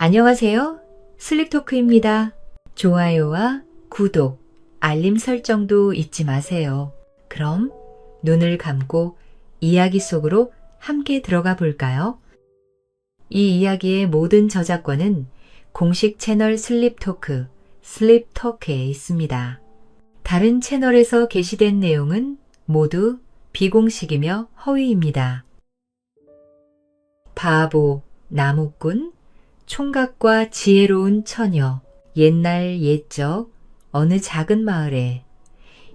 안녕하세요. 슬립토크입니다. 좋아요와 구독, 알림 설정도 잊지 마세요. 그럼 눈을 감고 이야기 속으로 함께 들어가 볼까요? 이 이야기의 모든 저작권은 공식 채널 슬립토크에 있습니다. 다른 채널에서 게시된 내용은 모두 비공식이며 허위입니다. 바보, 나무꾼, 총각과 지혜로운 처녀, 옛날 옛적 어느 작은 마을에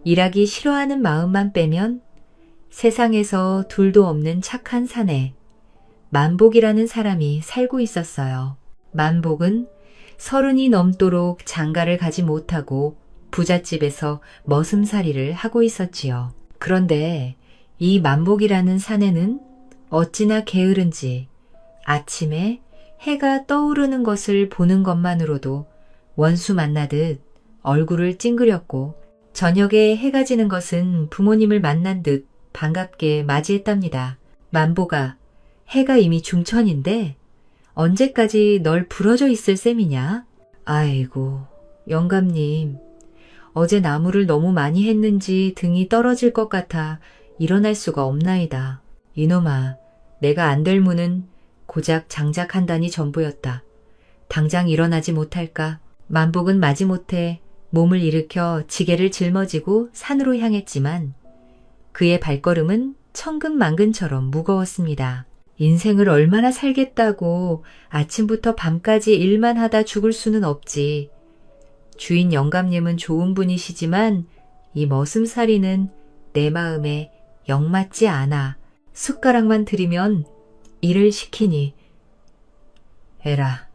일하기 싫어하는 마음만 빼면 세상에서 둘도 없는 착한 사내 만복이라는 사람이 살고 있었어요. 만복은 30이 넘도록 장가를 가지 못하고 부잣집에서 머슴살이를 하고 있었지요. 그런데 이 만복이라는 사내는 어찌나 게으른지 아침에 해가 떠오르는 것을 보는 것만으로도 원수 만나듯 얼굴을 찡그렸고 저녁에 해가 지는 것은 부모님을 만난 듯 반갑게 맞이했답니다. 만보가 해가 이미 중천인데 언제까지 널 부러져 있을 셈이냐? 아이고 영감님, 어제 나무를 너무 많이 했는지 등이 떨어질 것 같아 일어날 수가 없나이다. 이놈아, 내가 안 될 무는 고작 장작한단이 전부였다. 당장 일어나지 못할까? 만복은 마지못해 몸을 일으켜 지게를 짊어지고 산으로 향했지만 그의 발걸음은 천근만근처럼 무거웠습니다. 인생을 얼마나 살겠다고 아침부터 밤까지 일만 하다 죽을 수는 없지. 주인 영감님은 좋은 분이시지만 이 머슴살이는 내 마음에 영 맞지 않아. 숟가락만 들이면 일을 시키니. 에라,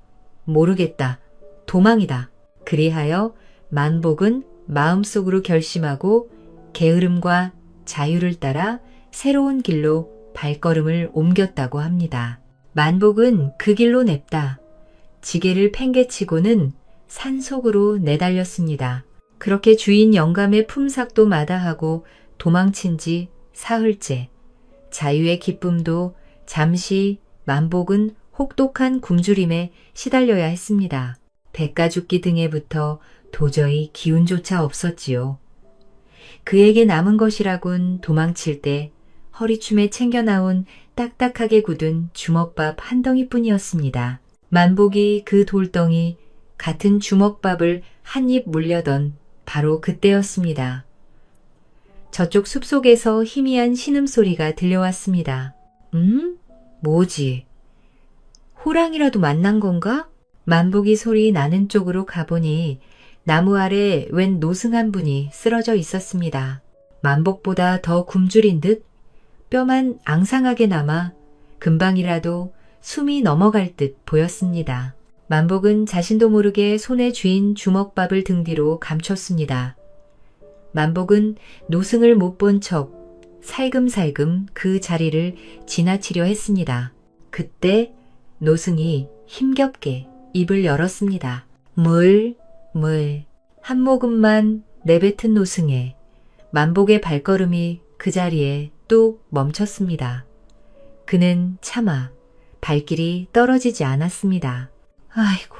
모르겠다. 도망이다. 그리하여 만복은 마음속으로 결심하고 게으름과 자유를 따라 새로운 길로 발걸음을 옮겼다고 합니다. 만복은 그 길로 냅다 지게를 팽개치고는 산속으로 내달렸습니다. 그렇게 주인 영감의 품삯도 마다하고 도망친 지 사흘째. 자유의 기쁨도 잠시 만복은 혹독한 굶주림에 시달려야 했습니다. 백가죽기 등에 붙어 도저히 기운조차 없었지요. 그에게 남은 것이라곤 도망칠 때 허리춤에 챙겨 나온 딱딱하게 굳은 주먹밥 한 덩이뿐이었습니다. 만복이 그 돌덩이 같은 주먹밥을 한 입 물려던 바로 그때였습니다. 저쪽 숲속에서 희미한 신음소리가 들려왔습니다. 뭐지? 호랑이라도 만난 건가? 만복이 소리 나는 쪽으로 가보니 나무 아래 웬 노승한 분이 쓰러져 있었습니다. 만복보다 더 굶주린 듯 뼈만 앙상하게 남아 금방이라도 숨이 넘어갈 듯 보였습니다. 만복은 자신도 모르게 손에 쥔 주먹밥을 등 뒤로 감췄습니다. 만복은 노승을 못 본 척 살금살금 그 자리를 지나치려 했습니다. 그때 노승이 힘겹게 입을 열었습니다. 물. 한 모금만 내뱉은 노승에 만복의 발걸음이 그 자리에 뚝 멈췄습니다. 그는 차마 발길이 떨어지지 않았습니다. 아이고,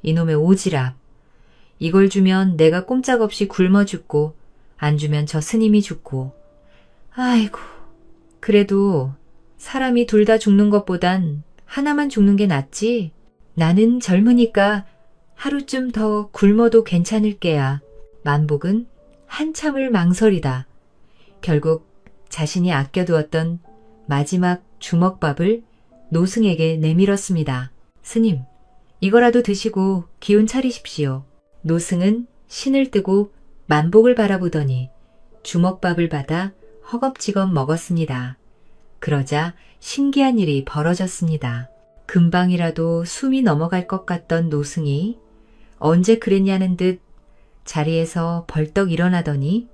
이놈의 오지랖. 이걸 주면 내가 꼼짝없이 굶어 죽고 안 주면 저 스님이 죽고. 아이고, 그래도 사람이 둘 다 죽는 것보단 하나만 죽는 게 낫지. 나는 젊으니까 하루쯤 더 굶어도 괜찮을 게야. 만복은 한참을 망설이다 결국 자신이 아껴두었던 마지막 주먹밥을 노승에게 내밀었습니다. 스님, 이거라도 드시고 기운 차리십시오. 노승은 신을 뜨고 만복을 바라보더니 주먹밥을 받아 허겁지겁 먹었습니다. 그러자 신기한 일이 벌어졌습니다. 금방이라도 숨이 넘어갈 것 같던 노승이 언제 그랬냐는 듯 자리에서 벌떡 일어나더니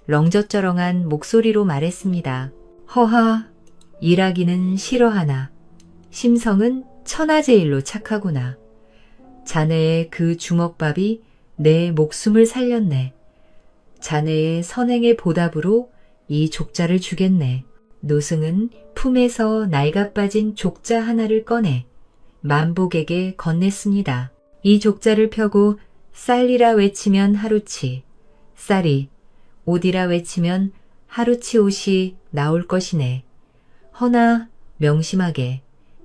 렁젓저렁한 목소리로 말했습니다. 허하, 일하기는 싫어하나 심성은 천하제일로 착하구나. 자네의 그 주먹밥이 내 목숨을 살렸네. 자네의 선행의 보답으로 이 족자를 주겠네. 노승은 품에서 낡아빠진 족자 하나를 꺼내 만복에게 건넸습니다. 이 족자를 펴고 쌀이라 외치면 하루치, 쌀이 옷이라 외치면 하루치 옷이 나올 것이네. 허나 명심하게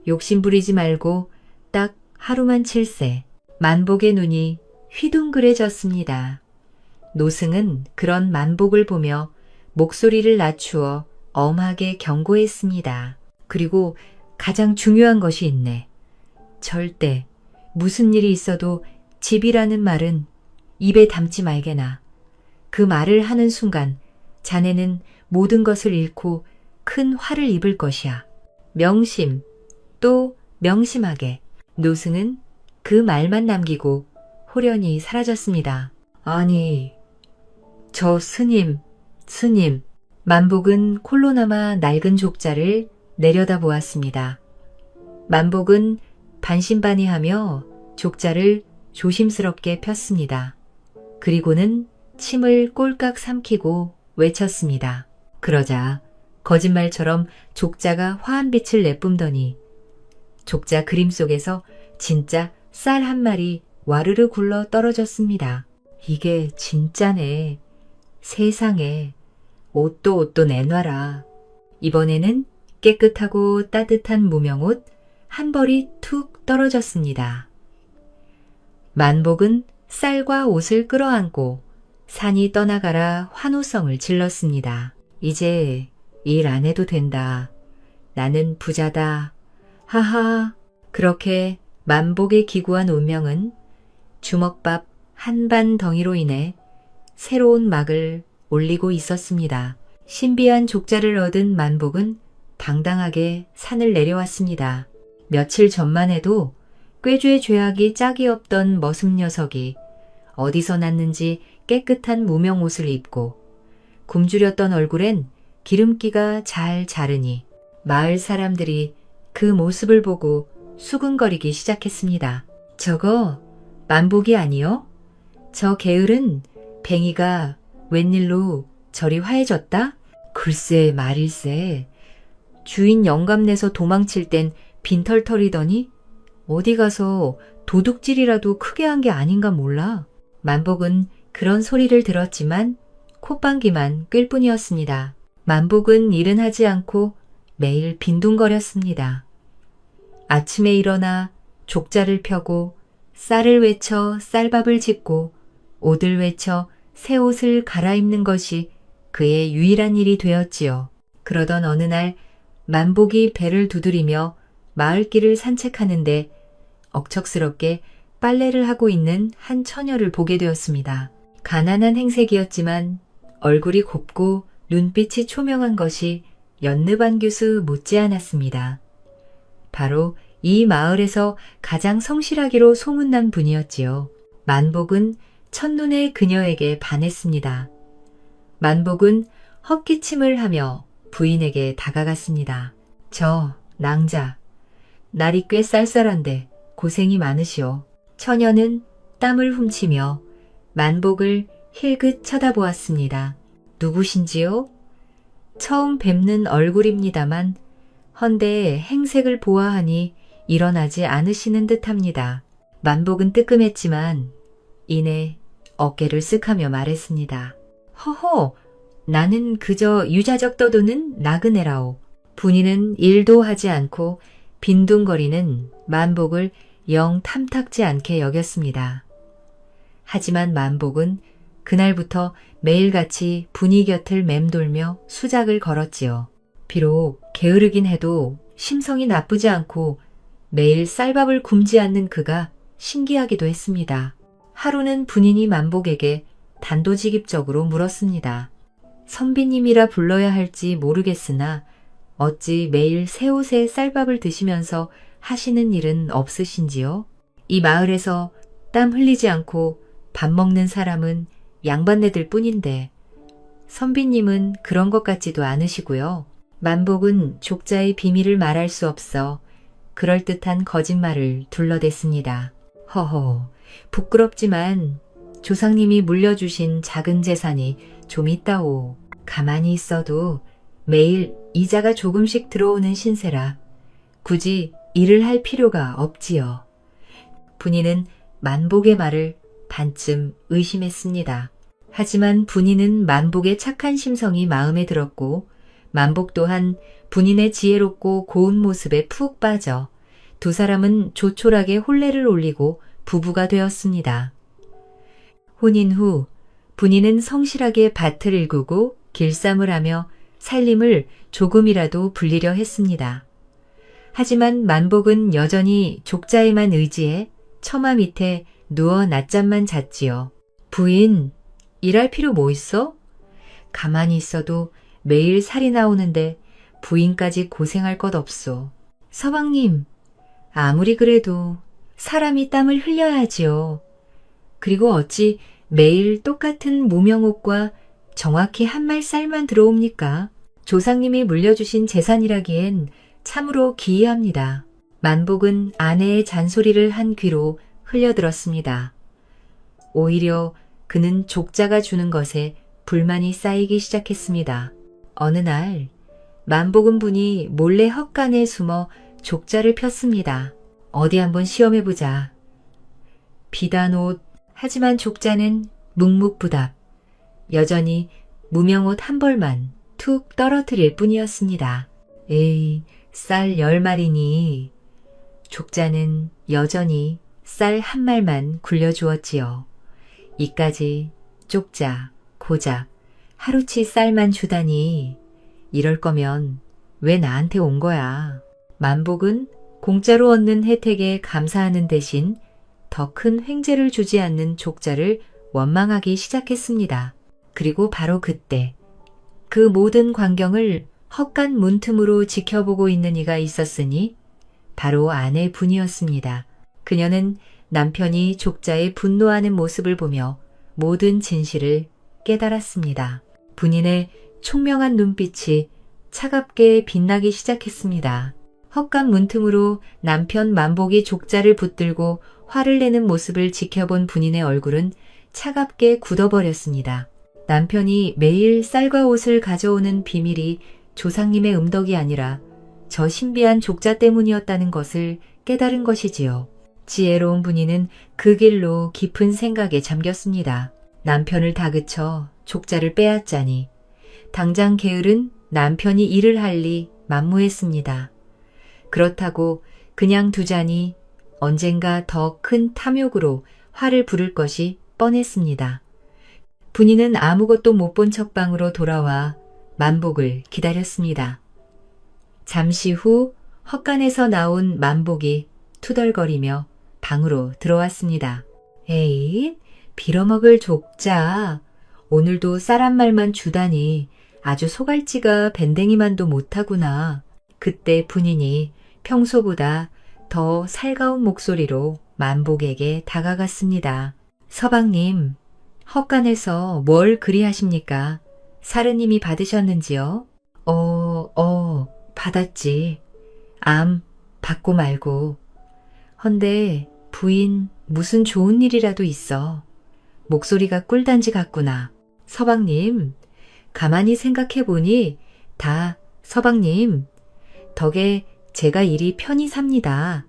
욕심부리지 말고 딱 하루만 칠세. 만복의 눈이 휘둥그레졌습니다. 노승은 그런 만복을 보며 목소리를 낮추어 엄하게 경고했습니다. 그리고 가장 중요한 것이 있네. 절대 무슨 일이 있어도 집이라는 말은 입에 담지 말게나. 그 말을 하는 순간 자네는 모든 것을 잃고 큰 화를 입을 것이야. 명심, 또 명심하게. 노승은 그 말만 남기고 호련히 사라졌습니다. 아니, 저 스님. 만복은 콜로 남아 낡은 족자를 내려다보았습니다. 만복은 반신반의하며 족자를 조심스럽게 폈습니다. 그리고는 침을 꼴깍 삼키고 외쳤습니다. 그러자 거짓말처럼 족자가 화한 빛을 내뿜더니 족자 그림 속에서 진짜 쌀 한 마리 와르르 굴러 떨어졌습니다. 이게 진짜네. 세상에. 옷도 내놔라. 이번에는 깨끗하고 따뜻한 무명옷 한 벌이 툭 떨어졌습니다. 만복은 쌀과 옷을 끌어안고 산이 떠나가라 환호성을 질렀습니다. 이제 일 안 해도 된다. 나는 부자다. 하하. 그렇게 만복의 기구한 운명은 주먹밥 한반 덩이로 인해 새로운 막을 올리고 있었습니다. 신비한 족자를 얻은 만복은 당당하게 산을 내려왔습니다. 며칠 전만 해도 꾀죄 죄악이 짝이 없던 머슴 녀석이 어디서 났는지 깨끗한 무명 옷을 입고 굶주렸던 얼굴엔 기름기가 잘 자르니 마을 사람들이 그 모습을 보고 수근거리기 시작했습니다. 저거 만복이 아니요? 저 게으른 뱅이가 웬일로 저리 화해졌다? 글쎄 말일세. 주인 영감내서 도망칠 땐 빈털털이더니 어디 가서 도둑질이라도 크게 한 게 아닌가 몰라. 만복은 그런 소리를 들었지만 콧방귀만 낄 뿐이었습니다. 만복은 일은 하지 않고 매일 빈둥거렸습니다. 아침에 일어나 족자를 펴고 쌀을 외쳐 쌀밥을 짓고 옷을 외쳐 새 옷을 갈아입는 것이 그의 유일한 일이 되었지요. 그러던 어느 날 만복이 배를 두드리며 마을길을 산책하는데 억척스럽게 빨래를 하고 있는 한 처녀를 보게 되었습니다. 가난한 행색이었지만 얼굴이 곱고 눈빛이 초명한 것이 연느 반규수 못지않았습니다. 바로 이 마을에서 가장 성실하기로 소문난 분이었지요. 만복은 첫눈에 그녀에게 반했습니다. 만복은 헛기침을 하며 부인에게 다가갔습니다. 저 낭자, 날이 꽤 쌀쌀한데 고생이 많으시오. 처녀는 땀을 훔치며 만복을 힐긋 쳐다보았습니다. 누구신지요? 처음 뵙는 얼굴입니다만 헌데 행색을 보아하니 일어나지 않으시는 듯합니다. 만복은 뜨끔했지만 이내 어깨를 쓱하며 말했습니다. 허허, 나는 그저 유자적 떠도는 나그네라오. 분이는 일도 하지 않고 빈둥거리는 만복을 영 탐탁지 않게 여겼습니다. 하지만 만복은 그날부터 매일같이 분이 곁을 맴돌며 수작을 걸었지요. 비록 게으르긴 해도 심성이 나쁘지 않고 매일 쌀밥을 굶지 않는 그가 신기하기도 했습니다. 하루는 분인이 만복에게 단도직입적으로 물었습니다. 선비님이라 불러야 할지 모르겠으나 어찌 매일 새 옷에 쌀밥을 드시면서 하시는 일은 없으신지요? 이 마을에서 땀 흘리지 않고 밥 먹는 사람은 양반네들 뿐인데 선비님은 그런 것 같지도 않으시고요. 만복은 족자의 비밀을 말할 수 없어 그럴듯한 거짓말을 둘러댔습니다. 허허, 부끄럽지만 조상님이 물려주신 작은 재산이 좀 있다오. 가만히 있어도 매일 이자가 조금씩 들어오는 신세라 굳이 일을 할 필요가 없지요. 분이는 만복의 말을 반쯤 의심했습니다. 하지만 분이는 만복의 착한 심성이 마음에 들었고 만복 또한 분인의 지혜롭고 고운 모습에 푹 빠져 두 사람은 조촐하게 혼례를 올리고 부부가 되었습니다. 혼인 후 분이는 성실하게 밭을 일구고 길쌈을 하며 살림을 조금이라도 불리려 했습니다. 하지만 만복은 여전히 족자에만 의지해 처마 밑에 누워 낮잠만 잤지요. 부인, 일할 필요 뭐 있어? 가만히 있어도 매일 살이 나오는데 부인까지 고생할 것 없소. 서방님, 아무리 그래도 사람이 땀을 흘려야지요. 그리고 어찌 매일 똑같은 무명옷과 정확히 한 말 쌀만 들어옵니까? 조상님이 물려주신 재산이라기엔 참으로 기이합니다. 만복은 아내의 잔소리를 한 귀로 흘려들었습니다. 오히려 그는 족자가 주는 것에 불만이 쌓이기 시작했습니다. 어느 날 만복은 분이 몰래 헛간에 숨어 족자를 폈습니다. 어디 한번 시험해보자. 비단 옷, 하지만 족자는 묵묵부답. 여전히 무명옷 한 벌만 툭 떨어뜨릴 뿐이었습니다. 에이, 쌀 10마리니. 족자는 여전히 쌀 한 말만 굴려주었지요. 이까지 쪽자, 고작 하루치 쌀만 주다니. 이럴 거면 왜 나한테 온 거야? 만복은 공짜로 얻는 혜택에 감사하는 대신 더 큰 횡재를 주지 않는 족자를 원망하기 시작했습니다. 그리고 바로 그때 그 모든 광경을 헛간 문틈으로 지켜보고 있는 이가 있었으니 바로 아내 분이었습니다. 그녀는 남편이 족자에 분노하는 모습을 보며 모든 진실을 깨달았습니다. 분인의 총명한 눈빛이 차갑게 빛나기 시작했습니다. 헛간 문틈으로 남편 만복이 족자를 붙들고 화를 내는 모습을 지켜본 분인의 얼굴은 차갑게 굳어버렸습니다. 남편이 매일 쌀과 옷을 가져오는 비밀이 조상님의 음덕이 아니라 저 신비한 족자 때문이었다는 것을 깨달은 것이지요. 지혜로운 분인은 그 길로 깊은 생각에 잠겼습니다. 남편을 다그쳐 족자를 빼앗자니 당장 게으른 남편이 일을 할 리 만무했습니다. 그렇다고 그냥 두자니 언젠가 더 큰 탐욕으로 화를 부를 것이 뻔했습니다. 분이는 아무것도 못 본 척방으로 돌아와 만복을 기다렸습니다. 잠시 후 헛간에서 나온 만복이 투덜거리며 방으로 들어왔습니다. 에이, 빌어먹을 족자. 오늘도 쌀 한 말만 주다니 아주 소갈치가 밴댕이만도 못하구나. 그때 분인이 평소보다 더 살가운 목소리로 만복에게 다가갔습니다. 서방님, 헛간에서 뭘 그리 하십니까? 사르님이 받으셨는지요? 받았지. 받고 말고. 헌데 부인 무슨 좋은 일이라도 있어. 목소리가 꿀단지 같구나. 서방님, 가만히 생각해보니 다 서방님 덕에 제가 일이 편히 삽니다.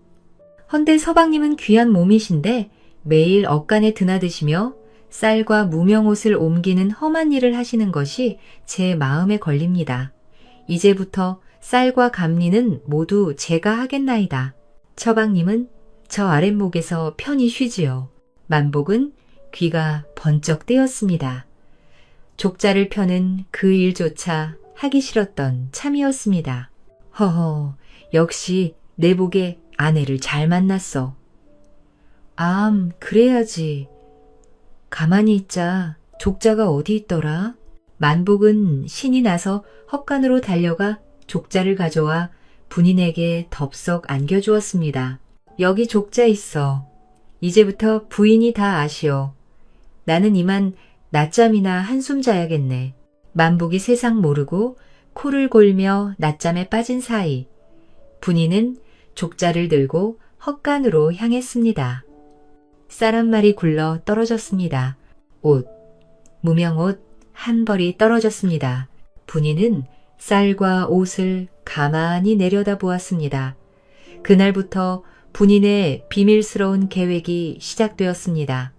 헌데 서방님은 귀한 몸이신데 매일 엇간에 드나드시며 쌀과 무명옷을 옮기는 험한 일을 하시는 것이 제 마음에 걸립니다. 이제부터 쌀과 감리는 모두 제가 하겠나이다. 처방님은 저 아랫목에서 편히 쉬지요. 만복은 귀가 번쩍 뜨였습니다. 족자를 펴는 그 일조차 하기 싫었던 참이었습니다. 허허, 역시 내 복에 아내를 잘 만났어. 그래야지. 가만히 있자. 족자가 어디 있더라? 만복은 신이 나서 헛간으로 달려가 족자를 가져와 분인에게 덥석 안겨주었습니다. 여기 족자 있어. 이제부터 부인이 다 아시오. 나는 이만 낮잠이나 한숨 자야겠네. 만복이 세상 모르고 코를 골며 낮잠에 빠진 사이 분인은 족자를 들고 헛간으로 향했습니다. 쌀 한 마리 굴러 떨어졌습니다. 옷, 무명옷 한 벌이 떨어졌습니다. 분인은 쌀과 옷을 가만히 내려다보았습니다. 그날부터 분인의 비밀스러운 계획이 시작되었습니다.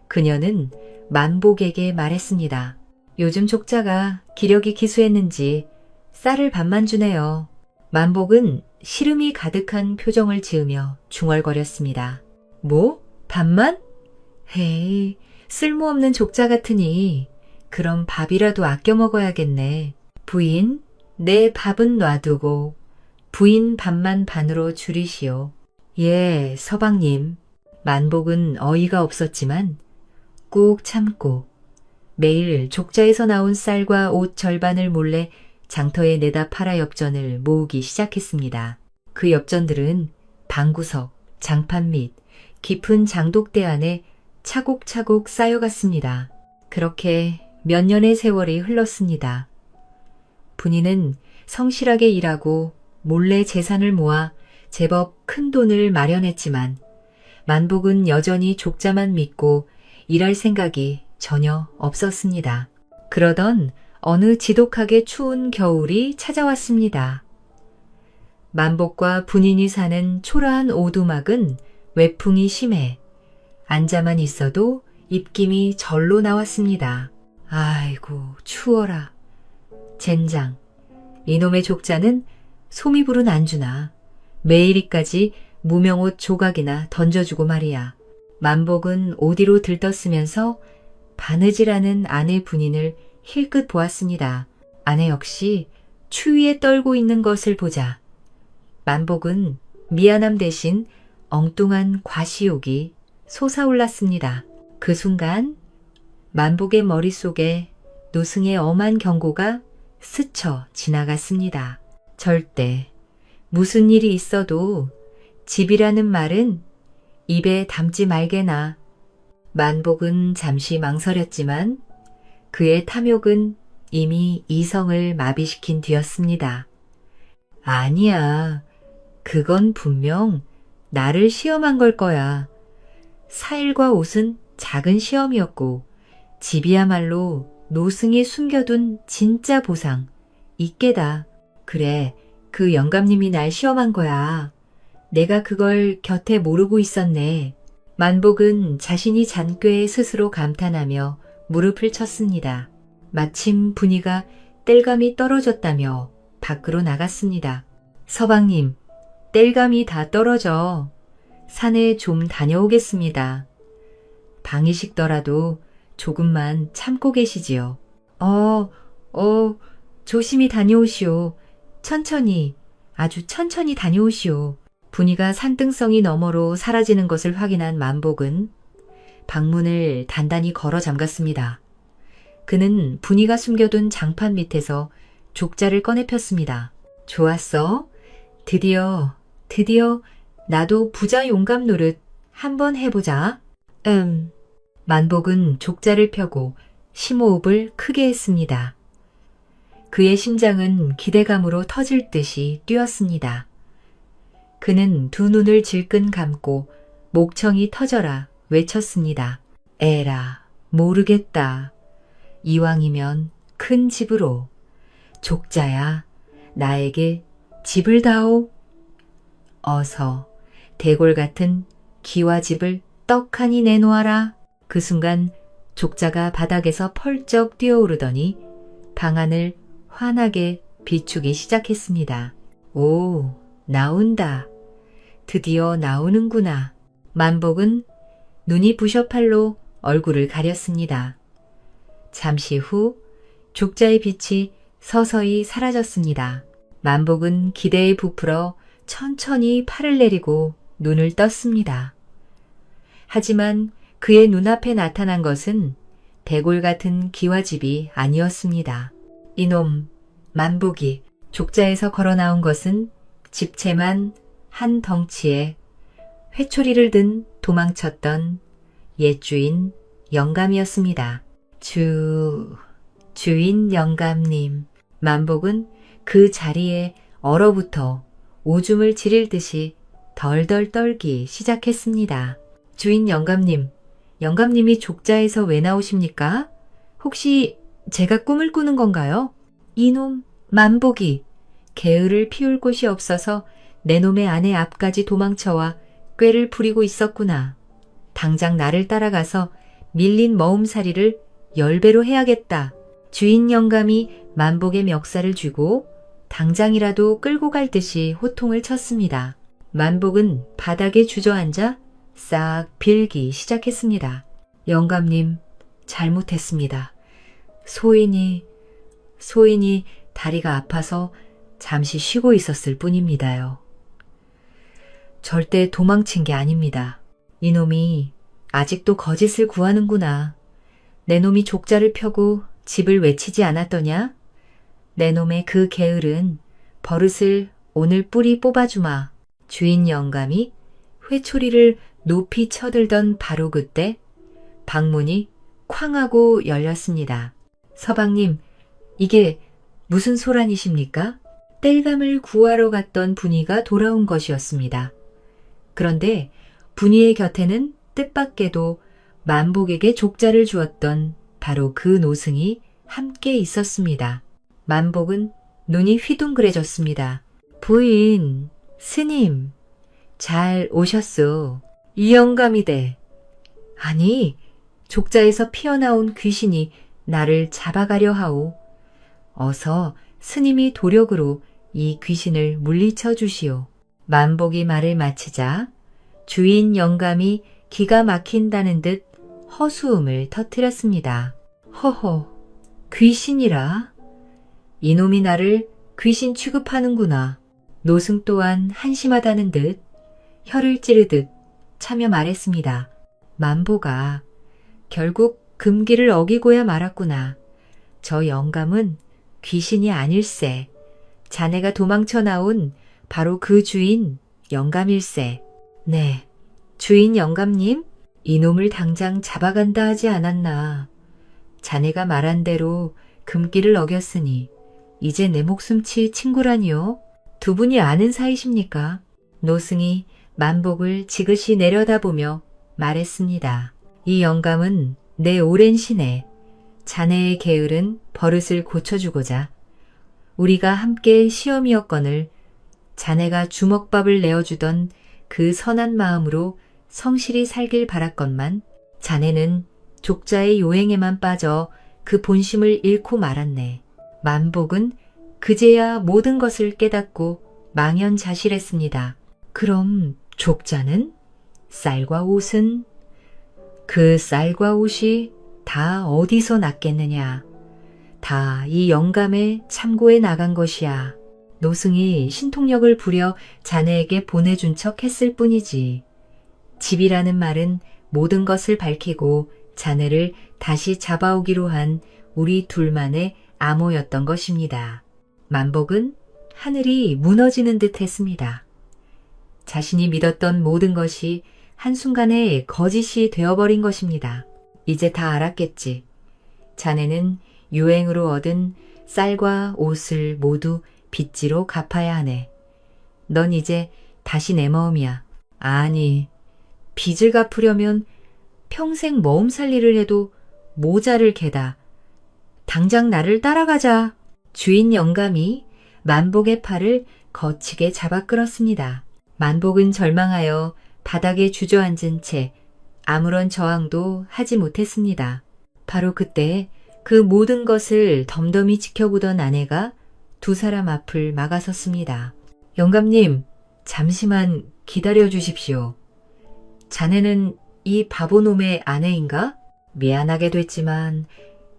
그녀는 만복에게 말했습니다. 요즘 족자가 기력이 기수했는지 쌀을 반만 주네요. 만복은 시름이 가득한 표정을 지으며 중얼거렸습니다. 뭐? 반만? 헤이, 쓸모없는 족자 같으니 그럼 밥이라도 아껴 먹어야겠네. 부인, 내 밥은 놔두고 부인 밥만 반으로 줄이시오. 예, 서방님. 만복은 어이가 없었지만 꾹 참고 매일 족자에서 나온 쌀과 옷 절반을 몰래 장터에 내다 팔아 엽전을 모으기 시작했습니다. 그 엽전들은 방구석, 장판 및 깊은 장독대 안에 차곡차곡 쌓여갔습니다. 그렇게 몇 년의 세월이 흘렀습니다. 분이는 성실하게 일하고 몰래 재산을 모아 제법 큰 돈을 마련했지만 만복은 여전히 족자만 믿고 일할 생각이 전혀 없었습니다. 그러던 어느 지독하게 추운 겨울이 찾아왔습니다. 만복과 분인이 사는 초라한 오두막은 외풍이 심해 앉아만 있어도 입김이 절로 나왔습니다. 아이고 추워라. 젠장. 이놈의 족자는 솜이 부른 안주나 매일이까지 무명옷 조각이나 던져주고 말이야. 만복은 오디로 들떴으면서 바느질하는 아내 분인을 힐끗 보았습니다. 아내 역시 추위에 떨고 있는 것을 보자 만복은 미안함 대신 엉뚱한 과시욕이 솟아올랐습니다. 그 순간 만복의 머릿속에 노승의 엄한 경고가 스쳐 지나갔습니다. 절대 무슨 일이 있어도 집이라는 말은 입에 담지 말게나. 만복은 잠시 망설였지만 그의 탐욕은 이미 이성을 마비시킨 뒤였습니다. 아니야. 그건 분명 나를 시험한 걸 거야. 사일과 옷은 작은 시험이었고 집이야말로 노승이 숨겨둔 진짜 보상, 이깨다. 그래, 그 영감님이 날 시험한 거야. 내가 그걸 곁에 모르고 있었네. 만복은 자신이 잔꾀에 스스로 감탄하며 무릎을 쳤습니다. 마침 분위가 땔감이 떨어졌다며 밖으로 나갔습니다. 서방님, 땔감이 다 떨어져. 산에 좀 다녀오겠습니다. 방이 식더라도 조금만 참고 계시지요. 조심히 다녀오시오. 천천히, 아주 천천히 다녀오시오. 분이가 산등성이 너머로 사라지는 것을 확인한 만복은 방문을 단단히 걸어 잠갔습니다. 그는 분이가 숨겨둔 장판 밑에서 족자를 꺼내 폈습니다. 좋았어. 드디어 나도 부자 용감 노릇 한번 해보자. 만복은 족자를 펴고 심호흡을 크게 했습니다. 그의 심장은 기대감으로 터질 듯이 뛰었습니다. 그는 두 눈을 질끈 감고 목청이 터져라 외쳤습니다. 에라, 모르겠다. 이왕이면 큰 집으로. 족자야, 나에게 집을 다오. 어서 대골 같은 기와집을 떡하니 내놓아라. 그 순간 족자가 바닥에서 펄쩍 뛰어오르더니 방안을 환하게 비추기 시작했습니다. 오, 나온다. 드디어 나오는구나. 만복은 눈이 부셔 팔로 얼굴을 가렸습니다. 잠시 후 족자의 빛이 서서히 사라졌습니다. 만복은 기대에 부풀어 천천히 팔을 내리고 눈을 떴습니다. 하지만 그의 눈앞에 나타난 것은 대골 같은 기와집이 아니었습니다. 이놈 만복이 족자에서 걸어 나온 것은 집채만 한 덩치에 회초리를 든 도망쳤던 옛주인 영감이었습니다. 주인 영감님. 만복은 그 자리에 얼어붙어 오줌을 지릴 듯이 덜덜 떨기 시작했습니다. 주인 영감님, 영감님이 족자에서 왜 나오십니까? 혹시 제가 꿈을 꾸는 건가요? 이놈 만복이 게으를 피울 곳이 없어서 내 놈의 아내 앞까지 도망쳐와 꾀를 부리고 있었구나. 당장 나를 따라가서 밀린 머움살이를 10배로 해야겠다. 주인 영감이 만복의 멱살을 쥐고 당장이라도 끌고 갈 듯이 호통을 쳤습니다. 만복은 바닥에 주저앉아 싹 빌기 시작했습니다. 영감님, 잘못했습니다. 소인이 다리가 아파서 잠시 쉬고 있었을 뿐입니다요. 절대 도망친 게 아닙니다. 이놈이 아직도 거짓을 구하는구나. 내 놈이 족자를 펴고 집을 외치지 않았더냐? 내 놈의 그 게으른 버릇을 오늘 뿌리 뽑아주마. 주인 영감이 회초리를 높이 쳐들던 바로 그때 방문이 쾅 하고 열렸습니다. 서방님, 이게 무슨 소란이십니까? 땔감을 구하러 갔던 분이가 돌아온 것이었습니다. 그런데 분이의 곁에는 뜻밖에도 만복에게 족자를 주었던 바로 그 노승이 함께 있었습니다. 만복은 눈이 휘둥그레졌습니다. 부인, 스님, 잘 오셨소. 이 영감이대. 아니, 족자에서 피어나온 귀신이 나를 잡아가려 하오. 어서 스님이 도력으로 이 귀신을 물리쳐 주시오. 만복이 말을 마치자 주인 영감이 기가 막힌다는 듯 허수음을 터뜨렸습니다. 허허, 귀신이라? 이놈이 나를 귀신 취급하는구나. 노승 또한 한심하다는 듯 혀를 찌르듯 차며 말했습니다. 만보가 결국 금기를 어기고야 말았구나. 저 영감은 귀신이 아닐세. 자네가 도망쳐 나온 바로 그 주인 영감일세. 네, 주인 영감님, 이놈을 당장 잡아간다 하지 않았나. 자네가 말한 대로 금기를 어겼으니 이제 내 목숨치 친구라니요. 두 분이 아는 사이십니까? 노승이 만복을 지그시 내려다보며 말했습니다. 이 영감은 내 오랜 신에 자네의 게으른 버릇을 고쳐주고자 우리가 함께 시험이었거늘 자네가 주먹밥을 내어주던 그 선한 마음으로 성실히 살길 바랐건만 자네는 족자의 요행에만 빠져 그 본심을 잃고 말았네. 만복은 그제야 모든 것을 깨닫고 망연자실했습니다. 그럼 족자는? 쌀과 옷은? 그 쌀과 옷이 다 어디서 났겠느냐. 다 이 영감의 참고에 나간 것이야. 노승이 신통력을 부려 자네에게 보내준 척 했을 뿐이지. 집이라는 말은 모든 것을 밝히고 자네를 다시 잡아오기로 한 우리 둘만의 암호였던 것입니다. 만복은 하늘이 무너지는 듯 했습니다. 자신이 믿었던 모든 것이 한순간에 거짓이 되어버린 것입니다. 이제 다 알았겠지. 자네는 유행으로 얻은 쌀과 옷을 모두 빚지로 갚아야 하네. 넌 이제 다시 내 마음이야. 아니, 빚을 갚으려면 평생 머음살리를 해도 모자를 개다. 당장 나를 따라가자. 주인 영감이 만복의 팔을 거치게 잡아 끌었습니다. 만복은 절망하여 바닥에 주저앉은 채 아무런 저항도 하지 못했습니다. 바로 그때 그 모든 것을 덤덤히 지켜보던 아내가 두 사람 앞을 막아섰습니다. 영감님, 잠시만 기다려 주십시오. 자네는 이 바보놈의 아내인가? 미안하게 됐지만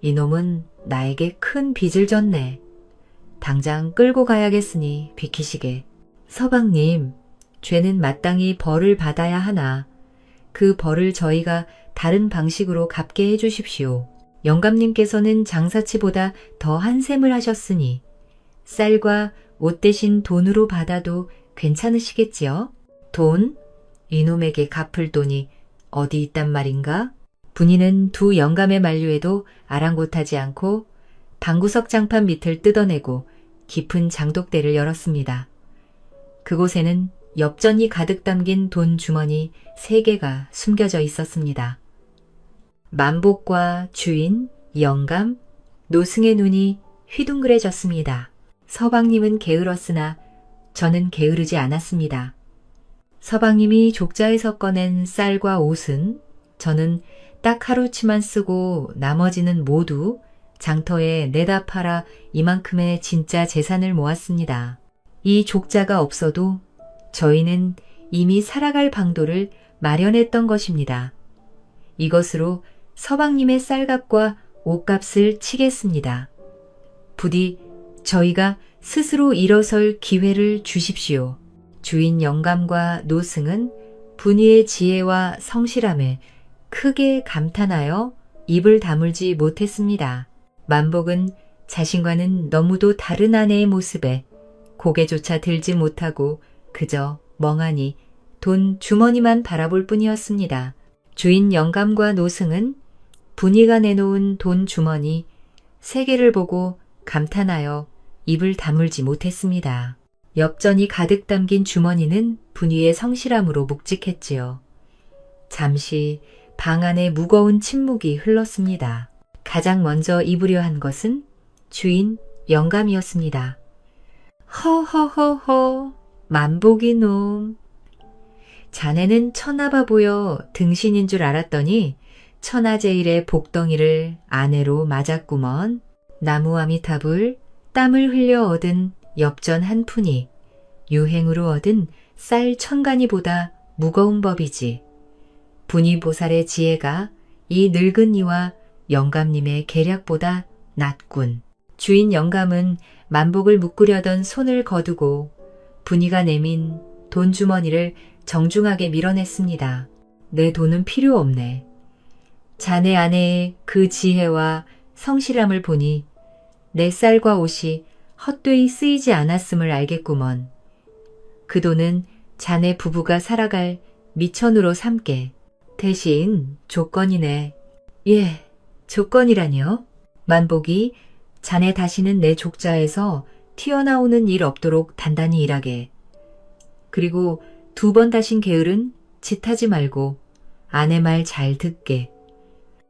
이놈은 나에게 큰 빚을 졌네. 당장 끌고 가야겠으니 비키시게. 서방님, 죄는 마땅히 벌을 받아야 하나 그 벌을 저희가 다른 방식으로 갚게 해주십시오. 영감님께서는 장사치보다 더 한샘을 하셨으니 쌀과 옷 대신 돈으로 받아도 괜찮으시겠지요? 돈? 이놈에게 갚을 돈이 어디 있단 말인가? 분이는 두 영감의 만류에도 아랑곳하지 않고 방구석 장판 밑을 뜯어내고 깊은 장독대를 열었습니다. 그곳에는 엽전이 가득 담긴 돈 주머니 3개가 숨겨져 있었습니다. 만복과 주인, 영감, 노승의 눈이 휘둥그레졌습니다. 서방님은 게을렀으나 저는 게으르지 않았습니다. 서방님이 족자에서 꺼낸 쌀과 옷은 저는 딱 하루치만 쓰고 나머지는 모두 장터에 내다 팔아 이만큼의 진짜 재산을 모았습니다. 이 족자가 없어도 저희는 이미 살아갈 방도를 마련했던 것입니다. 이것으로 서방님의 쌀값과 옷값을 치겠습니다. 부디 저희가 스스로 일어설 기회를 주십시오. 주인 영감과 노승은 분이의 지혜와 성실함에 크게 감탄하여 입을 다물지 못했습니다. 만복은 자신과는 너무도 다른 아내의 모습에 고개조차 들지 못하고 그저 멍하니 돈 주머니만 바라볼 뿐이었습니다. 주인 영감과 노승은 분이가 내놓은 돈 주머니 3개를 보고 감탄하여 입을 다물지 못했습니다. 엽전이 가득 담긴 주머니는 분이의 성실함으로 묵직했지요. 잠시 방 안에 무거운 침묵이 흘렀습니다. 가장 먼저 입으려 한 것은 주인 영감이었습니다. 허허허허, 만복이 놈. 자네는 천하바보여 등신인 줄 알았더니 천하제일의 복덩이를 아내로 맞았구먼. 나무아미탑을 땀을 흘려 얻은 엽전 한 푼이 유행으로 얻은 쌀 1000가니보다 무거운 법이지. 분이보살의 지혜가 이 늙은이와 영감님의 계략보다 낫군. 주인 영감은 만복을 묶으려던 손을 거두고 분이가 내민 돈주머니를 정중하게 밀어냈습니다. 내 돈은 필요 없네. 자네 아내의 그 지혜와 성실함을 보니 내 쌀과 옷이 헛되이 쓰이지 않았음을 알겠구먼. 그 돈은 자네 부부가 살아갈 미천으로 삼게. 대신 조건이네. 예, 조건이라니요? 만복이 자네 다시는 내 족자에서 튀어나오는 일 없도록 단단히 일하게. 그리고 2번 다신 게으른 짓하지 말고 아내 말 잘 듣게.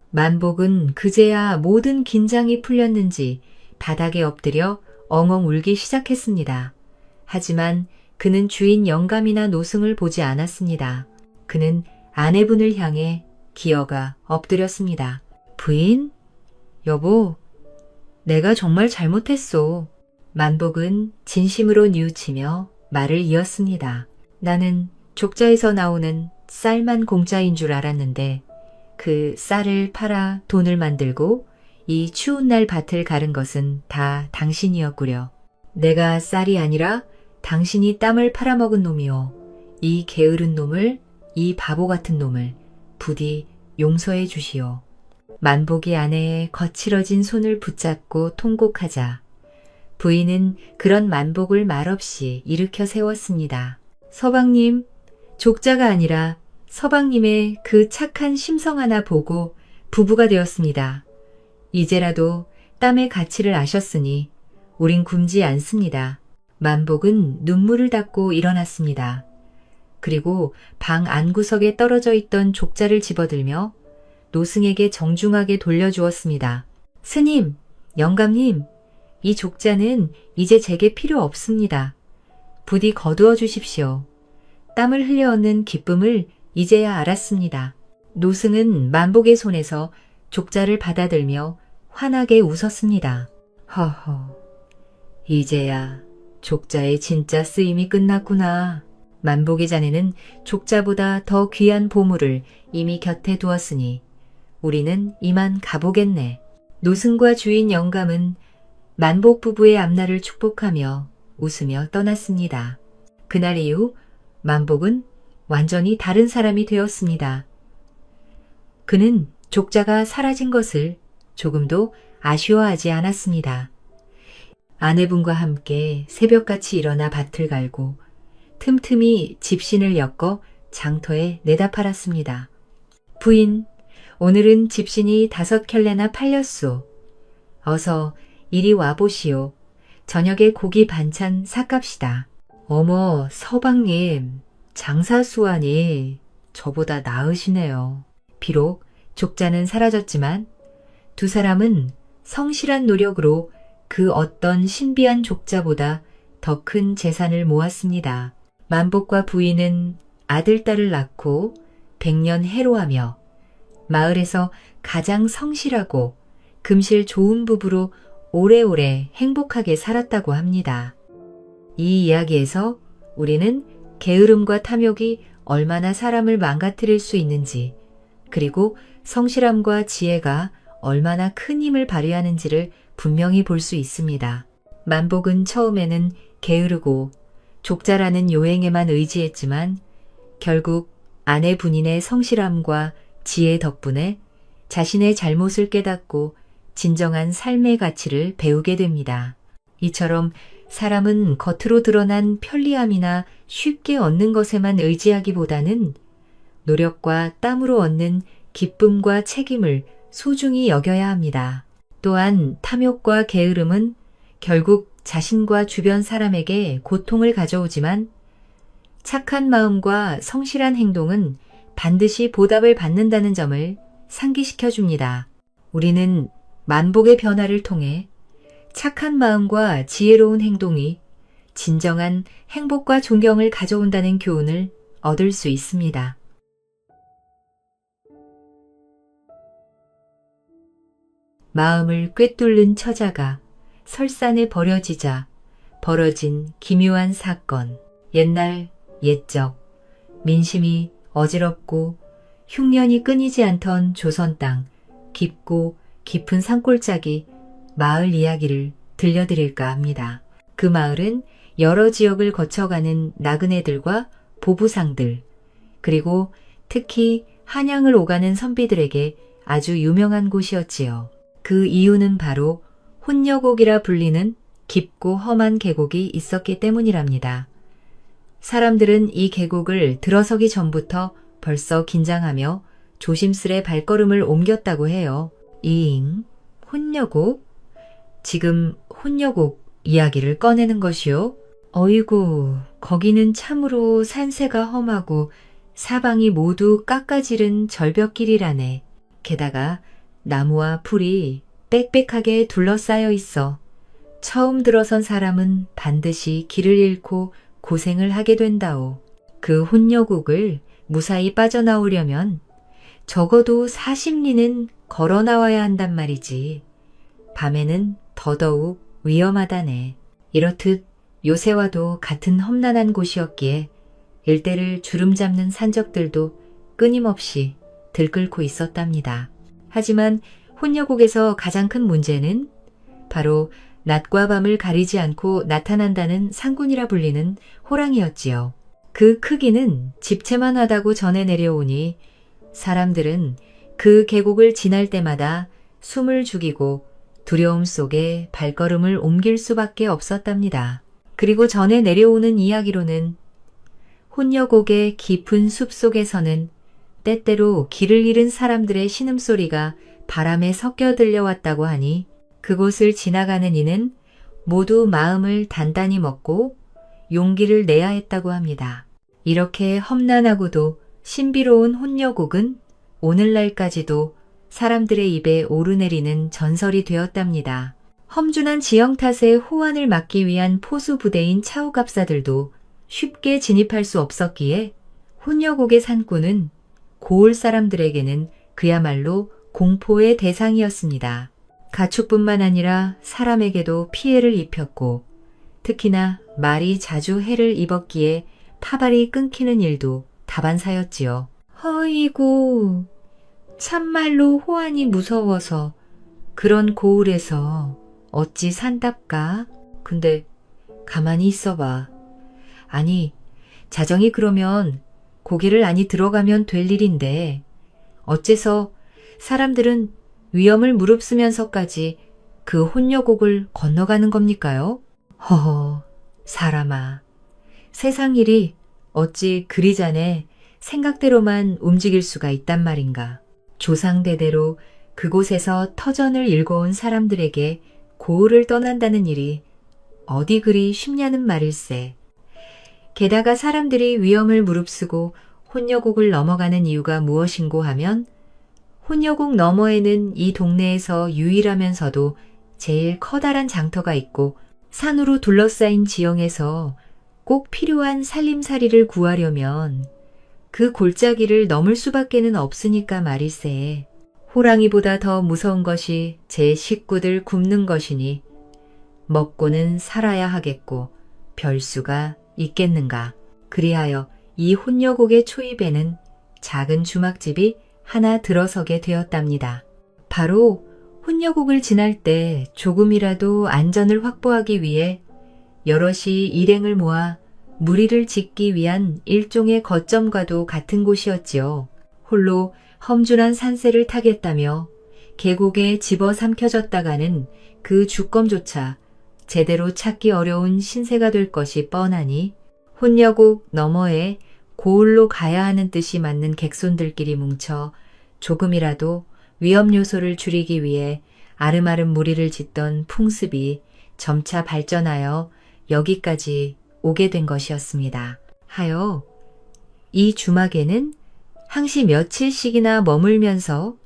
만복은 그제야 모든 긴장이 풀렸는지 바닥에 엎드려 엉엉 울기 시작했습니다. 하지만 그는 주인 영감이나 노승을 보지 않았습니다. 그는 아내분을 향해 기어가 엎드렸습니다. 부인? 여보, 내가 정말 잘못했소. 만복은 진심으로 뉘우치며 말을 이었습니다. 나는 족자에서 나오는 쌀만 공짜인 줄 알았는데 그 쌀을 팔아 돈을 만들고 이 추운 날 밭을 가른 것은 다 당신이었구려. 내가 쌀이 아니라 당신이 땀을 팔아먹은 놈이요. 이 게으른 놈을, 이 바보 같은 놈을 부디 용서해 주시오. 만복이 아내의 거칠어진 손을 붙잡고 통곡하자 부인은 그런 만복을 말없이 일으켜 세웠습니다. 서방님, 족자가 아니라 서방님의 그 착한 심성 하나 보고 부부가 되었습니다. 이제라도 땀의 가치를 아셨으니 우린 굶지 않습니다. 만복은 눈물을 닦고 일어났습니다. 그리고 방 안구석에 떨어져 있던 족자를 집어들며 노승에게 정중하게 돌려주었습니다. 스님, 영감님, 이 족자는 이제 제게 필요 없습니다. 부디 거두어 주십시오. 땀을 흘려 얻는 기쁨을 이제야 알았습니다. 노승은 만복의 손에서 족자를 받아들며 환하게 웃었습니다. 허허, 이제야 족자의 진짜 쓰임이 끝났구나. 만복의 자네는 족자보다 더 귀한 보물을 이미 곁에 두었으니 우리는 이만 가보겠네. 노승과 주인 영감은 만복 부부의 앞날을 축복하며 웃으며 떠났습니다. 그날 이후 만복은 완전히 다른 사람이 되었습니다. 그는 족자가 사라진 것을 조금도 아쉬워하지 않았습니다. 아내분과 함께 새벽같이 일어나 밭을 갈고 틈틈이 집신을 엮어 장터에 내다 팔았습니다. 부인, 오늘은 집신이 5켤레나 팔렸소. 어서 이리 와보시오. 저녁에 고기 반찬 삭갑시다. 어머, 서방님, 장사수완이 저보다 나으시네요. 비록 족자는 사라졌지만 두 사람은 성실한 노력으로 그 어떤 신비한 족자보다 더 큰 재산을 모았습니다. 만복과 부인은 아들, 딸을 낳고 백년 해로하며 마을에서 가장 성실하고 금실 좋은 부부로 오래오래 행복하게 살았다고 합니다. 이 이야기에서 우리는 게으름과 탐욕이 얼마나 사람을 망가뜨릴 수 있는지, 그리고 성실함과 지혜가 얼마나 큰 힘을 발휘하는지를 분명히 볼 수 있습니다. 만복은 처음에는 게으르고 족자라는 요행에만 의지했지만 결국 아내 분인의 성실함과 지혜 덕분에 자신의 잘못을 깨닫고 진정한 삶의 가치를 배우게 됩니다. 이처럼 사람은 겉으로 드러난 편리함이나 쉽게 얻는 것에만 의지하기보다는 노력과 땀으로 얻는 기쁨과 책임을 소중히 여겨야 합니다. 또한 탐욕과 게으름은 결국 자신과 주변 사람에게 고통을 가져오지만 착한 마음과 성실한 행동은 반드시 보답을 받는다는 점을 상기시켜 줍니다. 우리는 만복의 변화를 통해 착한 마음과 지혜로운 행동이 진정한 행복과 존경을 가져온다는 교훈을 얻을 수 있습니다. 마음을 꿰뚫는 처자가 설산에 버려지자 벌어진 기묘한 사건. 옛날 옛적 민심이 어지럽고 흉년이 끊이지 않던 조선 땅 깊고 깊은 산골짜기 마을 이야기를 들려드릴까 합니다. 그 마을은 여러 지역을 거쳐가는 나그네들과 보부상들, 그리고 특히 한양을 오가는 선비들에게 아주 유명한 곳이었지요. 그 이유는 바로 혼녀곡이라 불리는 깊고 험한 계곡이 있었기 때문이랍니다. 사람들은 이 계곡을 들어서기 전부터 벌써 긴장하며 조심스레 발걸음을 옮겼다고 해요. 이잉, 혼녀곡? 지금 혼녀곡 이야기를 꺼내는 것이요? 어이구, 거기는 참으로 산세가 험하고 사방이 모두 깎아지른 절벽길이라네. 게다가 나무와 풀이 빽빽하게 둘러싸여 있어 처음 들어선 사람은 반드시 길을 잃고 고생을 하게 된다오. 그 혼녀곡을 무사히 빠져나오려면 적어도 40리는 걸어 나와야 한단 말이지. 밤에는 더더욱 위험하다네. 이렇듯 요새와도 같은 험난한 곳이었기에 일대를 주름 잡는 산적들도 끊임없이 들끓고 있었답니다. 하지만 혼녀곡에서 가장 큰 문제는 바로 낮과 밤을 가리지 않고 나타난다는 상군이라 불리는 호랑이였지요. 그 크기는 집채만 하다고 전해 내려오니 사람들은 그 계곡을 지날 때마다 숨을 죽이고 두려움 속에 발걸음을 옮길 수밖에 없었답니다. 그리고 전해 내려오는 이야기로는 혼녀곡의 깊은 숲 속에서는 때때로 길을 잃은 사람들의 신음소리가 바람에 섞여 들려왔다고 하니 그곳을 지나가는 이는 모두 마음을 단단히 먹고 용기를 내야 했다고 합니다. 이렇게 험난하고도 신비로운 혼녀곡은 오늘날까지도 사람들의 입에 오르내리는 전설이 되었답니다. 험준한 지형 탓에 호환을 막기 위한 포수 부대인 차우갑사들도 쉽게 진입할 수 없었기에 혼녀곡의 산꾼은 고을 사람들에게는 그야말로 공포의 대상이었습니다. 가축뿐만 아니라 사람에게도 피해를 입혔고 특히나 말이 자주 해를 입었기에 파발이 끊기는 일도 다반사였지요. 허이고, 참말로 호환이 무서워서 그런 고을에서 어찌 산답까? 근데 가만히 있어봐. 아니, 자정이 그러면 고개를 아니 들어가면 될 일인데 어째서 사람들은 위험을 무릅쓰면서까지 그 혼녀곡을 건너가는 겁니까요? 허허, 사람아. 세상 일이 어찌 그리 자네 생각대로만 움직일 수가 있단 말인가. 조상대대로 그곳에서 터전을 일궈온 사람들에게 고을을 떠난다는 일이 어디 그리 쉽냐는 말일세. 게다가 사람들이 위험을 무릅쓰고 혼녀곡을 넘어가는 이유가 무엇인고 하면 혼녀곡 너머에는 이 동네에서 유일하면서도 제일 커다란 장터가 있고 산으로 둘러싸인 지형에서 꼭 필요한 살림살이를 구하려면 그 골짜기를 넘을 수밖에는 없으니까 말일세. 호랑이보다 더 무서운 것이 제 식구들 굶는 것이니 먹고는 살아야 하겠고 별수가 있겠는가. 그리하여 이 혼녀곡의 초입에는 작은 주막집이 하나 들어서게 되었답니다. 바로 혼녀곡을 지날 때 조금이라도 안전을 확보하기 위해 여럿이 일행을 모아 무리를 짓기 위한 일종의 거점과도 같은 곳이었지요. 홀로 험준한 산세를 타겠다며 계곡에 집어삼켜졌다가는 그 주검조차 제대로 찾기 어려운 신세가 될 것이 뻔하니 혼녀곡 너머에 고을로 가야 하는 뜻이 맞는 객손들끼리 뭉쳐 조금이라도 위험 요소를 줄이기 위해 아름아름 무리를 짓던 풍습이 점차 발전하여 여기까지 오게 된 것이었습니다. 하여 이 주막에는 항시 며칠씩이나 머물면서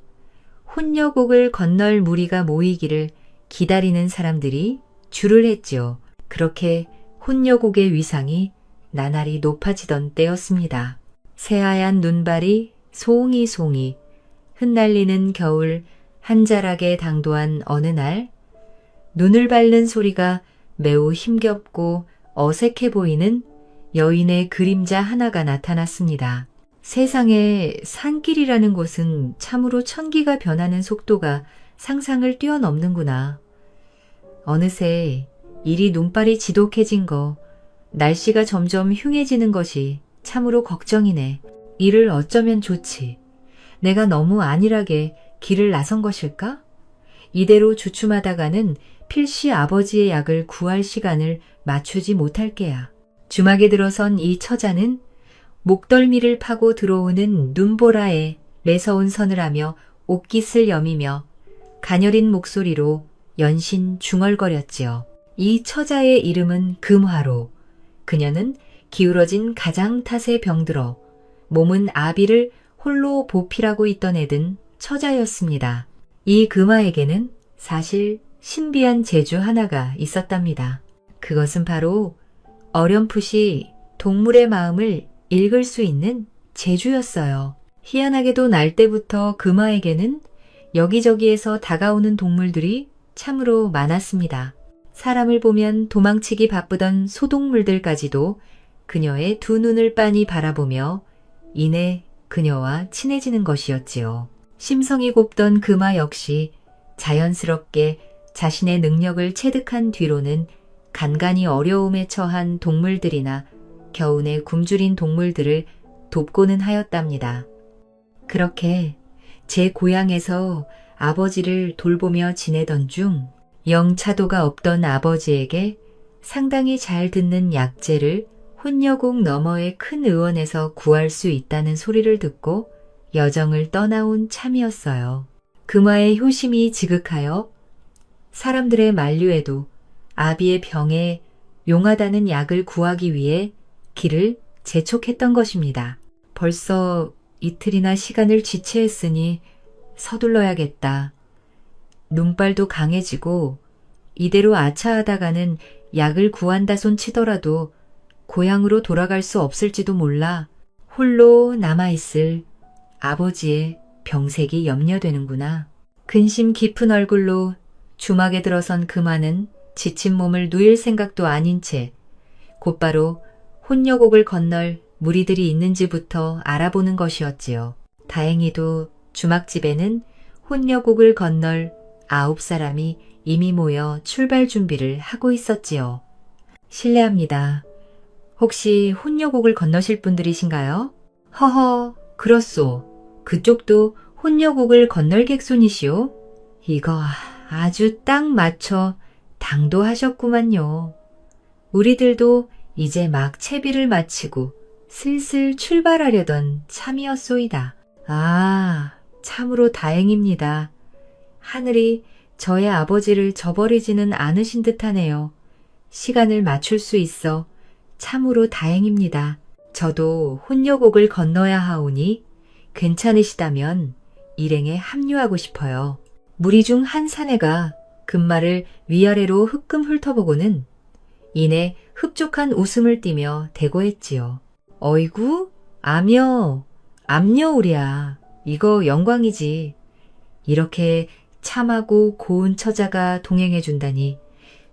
혼녀곡을 건널 무리가 모이기를 기다리는 사람들이 줄을 했지요. 그렇게 혼녀곡의 위상이 나날이 높아지던 때였습니다. 새하얀 눈발이 송이송이 흩날리는 겨울 한자락에 당도한 어느 날 눈을 밟는 소리가 매우 힘겹고 어색해 보이는 여인의 그림자 하나가 나타났습니다. 세상에 산길이라는 곳은 참으로 천기가 변하는 속도가 상상을 뛰어넘는구나. 어느새 이리 눈발이 지독해진 거, 날씨가 점점 흉해지는 것이 참으로 걱정이네. 이를 어쩌면 좋지. 내가 너무 안일하게 길을 나선 것일까? 이대로 주춤하다가는 필시 아버지의 약을 구할 시간을 맞추지 못할 게야. 주막에 들어선 이 처자는 목덜미를 파고 들어오는 눈보라에 매서운 선을 하며 옷깃을 여미며 가녀린 목소리로 연신 중얼거렸지요. 이 처자의 이름은 금화로. 그녀는 기울어진 가장탓에 병들어 몸은 아비를 홀로 보필하고 있던 애든 처자였습니다. 이 금화에게는 사실 신비한 재주 하나가 있었답니다. 그것은 바로 어렴풋이 동물의 마음을 읽을 수 있는 재주였어요. 희한하게도 날 때부터 금화에게는 여기저기에서 다가오는 동물들이 참으로 많았습니다. 사람을 보면 도망치기 바쁘던 소동물들까지도 그녀의 두 눈을 빤히 바라보며 이내 그녀와 친해지는 것이었지요. 심성이 곱던 금화 역시 자연스럽게 자신의 능력을 체득한 뒤로는 간간히 어려움에 처한 동물들이나 겨우내 굶주린 동물들을 돕고는 하였답니다. 그렇게 제 고향에서 아버지를 돌보며 지내던 중 영차도가 없던 아버지에게 상당히 잘 듣는 약재를 혼녀곡 너머의 큰 의원에서 구할 수 있다는 소리를 듣고 여정을 떠나온 참이었어요. 금화의 효심이 지극하여 사람들의 만류에도 아비의 병에 용하다는 약을 구하기 위해 길을 재촉했던 것입니다. 벌써 이틀이나 시간을 지체했으니 서둘러야겠다. 눈발도 강해지고 이대로 아차하다가는 약을 구한다 손 치더라도 고향으로 돌아갈 수 없을지도 몰라. 홀로 남아있을 아버지의 병색이 염려되는구나. 근심 깊은 얼굴로 주막에 들어선 금화는 지친 몸을 누일 생각도 아닌 채 곧바로 혼녀곡을 건널 무리들이 있는지부터 알아보는 것이었지요. 다행히도 주막집에는 혼녀곡을 건널 9사람이 이미 모여 출발 준비를 하고 있었지요. 실례합니다. 혹시 혼녀곡을 건너실 분들이신가요? 허허, 그렇소. 그쪽도 혼녀곡을 건널 객손이시오? 이거 아주 딱 맞춰 당도하셨구만요. 우리들도 이제 막 채비를 마치고 슬슬 출발하려던 참이었소이다. 아, 참으로 다행입니다. 하늘이 저의 아버지를 저버리지는 않으신 듯하네요. 시간을 맞출 수 있어 참으로 다행입니다. 저도 혼녀곡을 건너야 하오니 괜찮으시다면 일행에 합류하고 싶어요. 무리 중 한 사내가 금마를 위아래로 흑금 훑어보고는 이내 흡족한 웃음을 띠며 대고했지요. 어이구, 암여 우리야. 이거 영광이지. 이렇게 참하고 고운 처자가 동행해준다니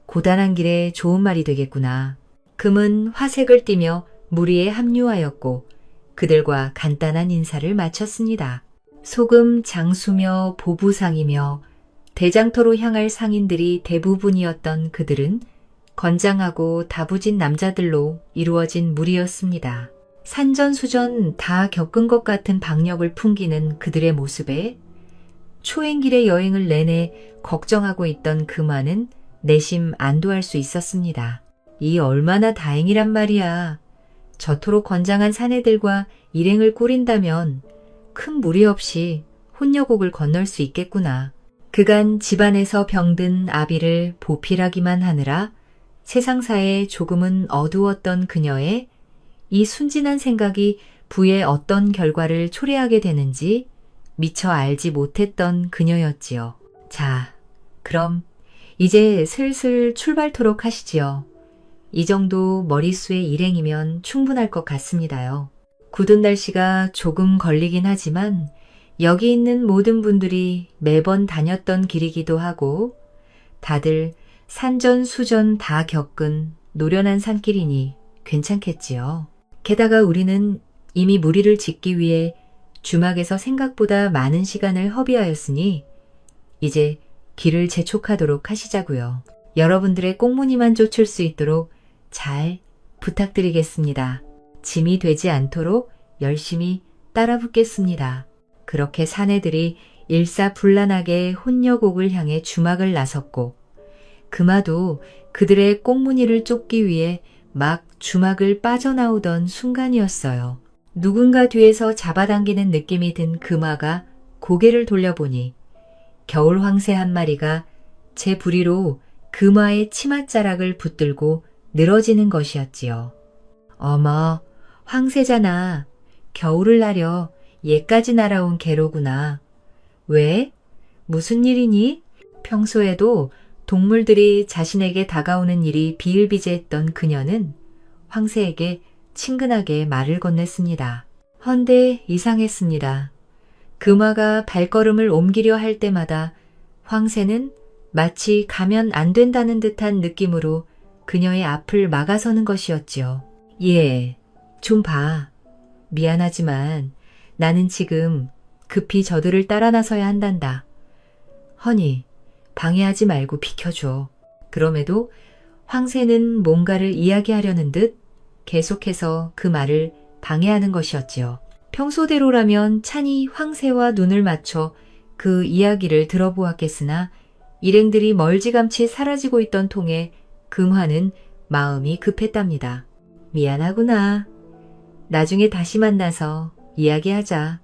고단한 길에 좋은 말이 되겠구나. 금은 화색을 띠며 무리에 합류하였고 그들과 간단한 인사를 마쳤습니다. 소금 장수며 보부상이며 대장터로 향할 상인들이 대부분이었던 그들은 건장하고 다부진 남자들로 이루어진 무리였습니다. 산전수전 다 겪은 것 같은 박력을 풍기는 그들의 모습에 초행길의 여행을 내내 걱정하고 있던 금화는 내심 안도할 수 있었습니다. 이 얼마나 다행이란 말이야. 저토록 건장한 사내들과 일행을 꾸린다면 큰 무리 없이 혼녀곡을 건널 수 있겠구나. 그간 집안에서 병든 아비를 보필하기만 하느라 세상사에 조금은 어두웠던 그녀의 이 순진한 생각이 부에 어떤 결과를 초래하게 되는지 미처 알지 못했던 그녀였지요. 자, 그럼 이제 슬슬 출발토록 하시지요. 이 정도 머릿수의 일행이면 충분할 것 같습니다요. 굳은 날씨가 조금 걸리긴 하지만 여기 있는 모든 분들이 매번 다녔던 길이기도 하고 다들 산전수전 다 겪은 노련한 산길이니 괜찮겠지요. 게다가 우리는 이미 무리를 짓기 위해 주막에서 생각보다 많은 시간을 허비하였으니 이제 길을 재촉하도록 하시자고요. 여러분들의 꽁무니만 쫓을 수 있도록 잘 부탁드리겠습니다. 짐이 되지 않도록 열심히 따라 붙겠습니다. 그렇게 사내들이 일사불란하게 혼녀곡을 향해 주막을 나섰고 금화도 그들의 꽁무니를 쫓기 위해 막 주막을 빠져나오던 순간이었어요. 누군가 뒤에서 잡아당기는 느낌이 든 금화가 고개를 돌려보니 겨울 황새 한 마리가 제 부리로 금화의 치맛자락을 붙들고 늘어지는 것이었지요. 어머, 황새잖아. 겨울을 나려 얘까지 날아온 개로구나. 왜? 무슨 일이니? 평소에도 동물들이 자신에게 다가오는 일이 비일비재했던 그녀는 황새에게 친근하게 말을 건넸습니다. 헌데 이상했습니다. 금화가 발걸음을 옮기려 할 때마다 황새는 마치 가면 안 된다는 듯한 느낌으로 그녀의 앞을 막아서는 것이었지요. 예, 좀 봐. 미안하지만 나는 지금 급히 저들을 따라 나서야 한단다. 허니, 방해하지 말고 비켜줘. 그럼에도 황새는 뭔가를 이야기하려는 듯 계속해서 그 말을 방해하는 것이었지요. 평소대로라면 찬이 황새와 눈을 맞춰 그 이야기를 들어보았겠으나 일행들이 멀찌감치 사라지고 있던 통에 금화는 마음이 급했답니다. 미안하구나. 나중에 다시 만나서 이야기하자.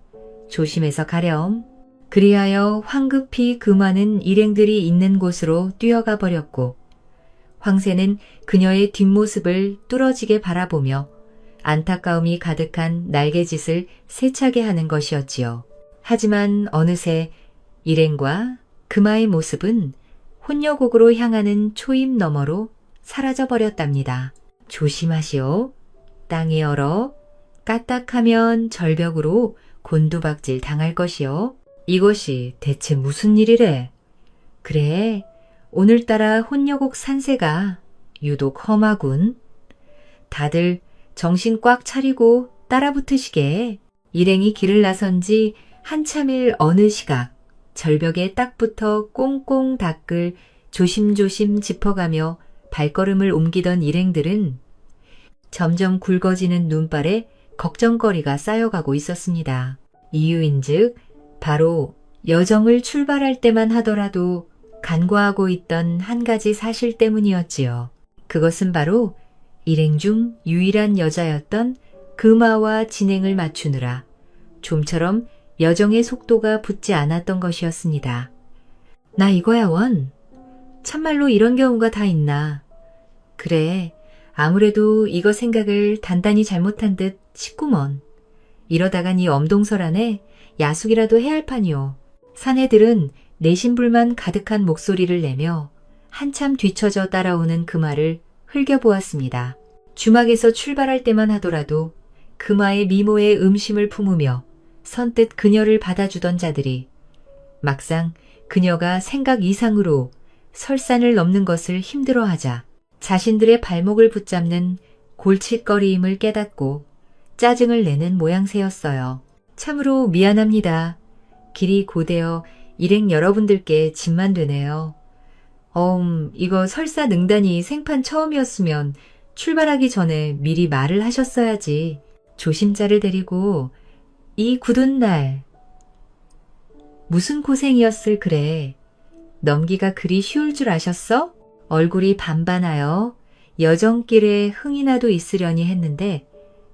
조심해서 가렴. 그리하여 황급히 금화는 일행들이 있는 곳으로 뛰어가 버렸고 황새는 그녀의 뒷모습을 뚫어지게 바라보며 안타까움이 가득한 날개짓을 세차게 하는 것이었지요. 하지만 어느새 일행과 금화의 모습은 혼녀곡으로 향하는 초입 너머로 사라져 버렸답니다. 조심하시오. 땅이 얼어 까딱하면 절벽으로 곤두박질 당할 것이요. 이것이 대체 무슨 일이래? 그래, 오늘따라 혼녀곡 산세가 유독 험하군. 다들 정신 꽉 차리고 따라붙으시게. 일행이 길을 나선 지 한참일 어느 시각 절벽에 딱 붙어 꽁꽁 닦을 조심조심 짚어가며 발걸음을 옮기던 일행들은 점점 굵어지는 눈발에 걱정거리가 쌓여가고 있었습니다. 이유인즉 바로 여정을 출발할 때만 하더라도 간과하고 있던 한 가지 사실 때문이었지요. 그것은 바로 일행 중 유일한 여자였던 금화와 진행을 맞추느라 좀처럼 여정의 속도가 붙지 않았던 것이었습니다. 나 이거야 원. 참말로 이런 경우가 다 있나. 그래, 아무래도 이거 생각을 단단히 잘못한 듯 싶구먼. 이러다간 이 엄동설 안에 야숙이라도 해야 할 판이오. 사내들은 내심불만 가득한 목소리를 내며 한참 뒤처져 따라오는 그 말을 흘겨보았습니다. 주막에서 출발할 때만 하더라도 금화의 미모에 음심을 품으며 선뜻 그녀를 받아주던 자들이 막상 그녀가 생각 이상으로 설산을 넘는 것을 힘들어하자 자신들의 발목을 붙잡는 골칫거리임을 깨닫고 짜증을 내는 모양새였어요. 참으로 미안합니다. 길이 고되어 일행 여러분들께 짐만 되네요. 이거 설사 능단이 생판 처음이었으면 출발하기 전에 미리 말을 하셨어야지. 조심자를 데리고 이 굳은 날. 무슨 고생이었을 그래. 넘기가 그리 쉬울 줄 아셨어? 얼굴이 반반하여 여정길에 흥이나도 있으려니 했는데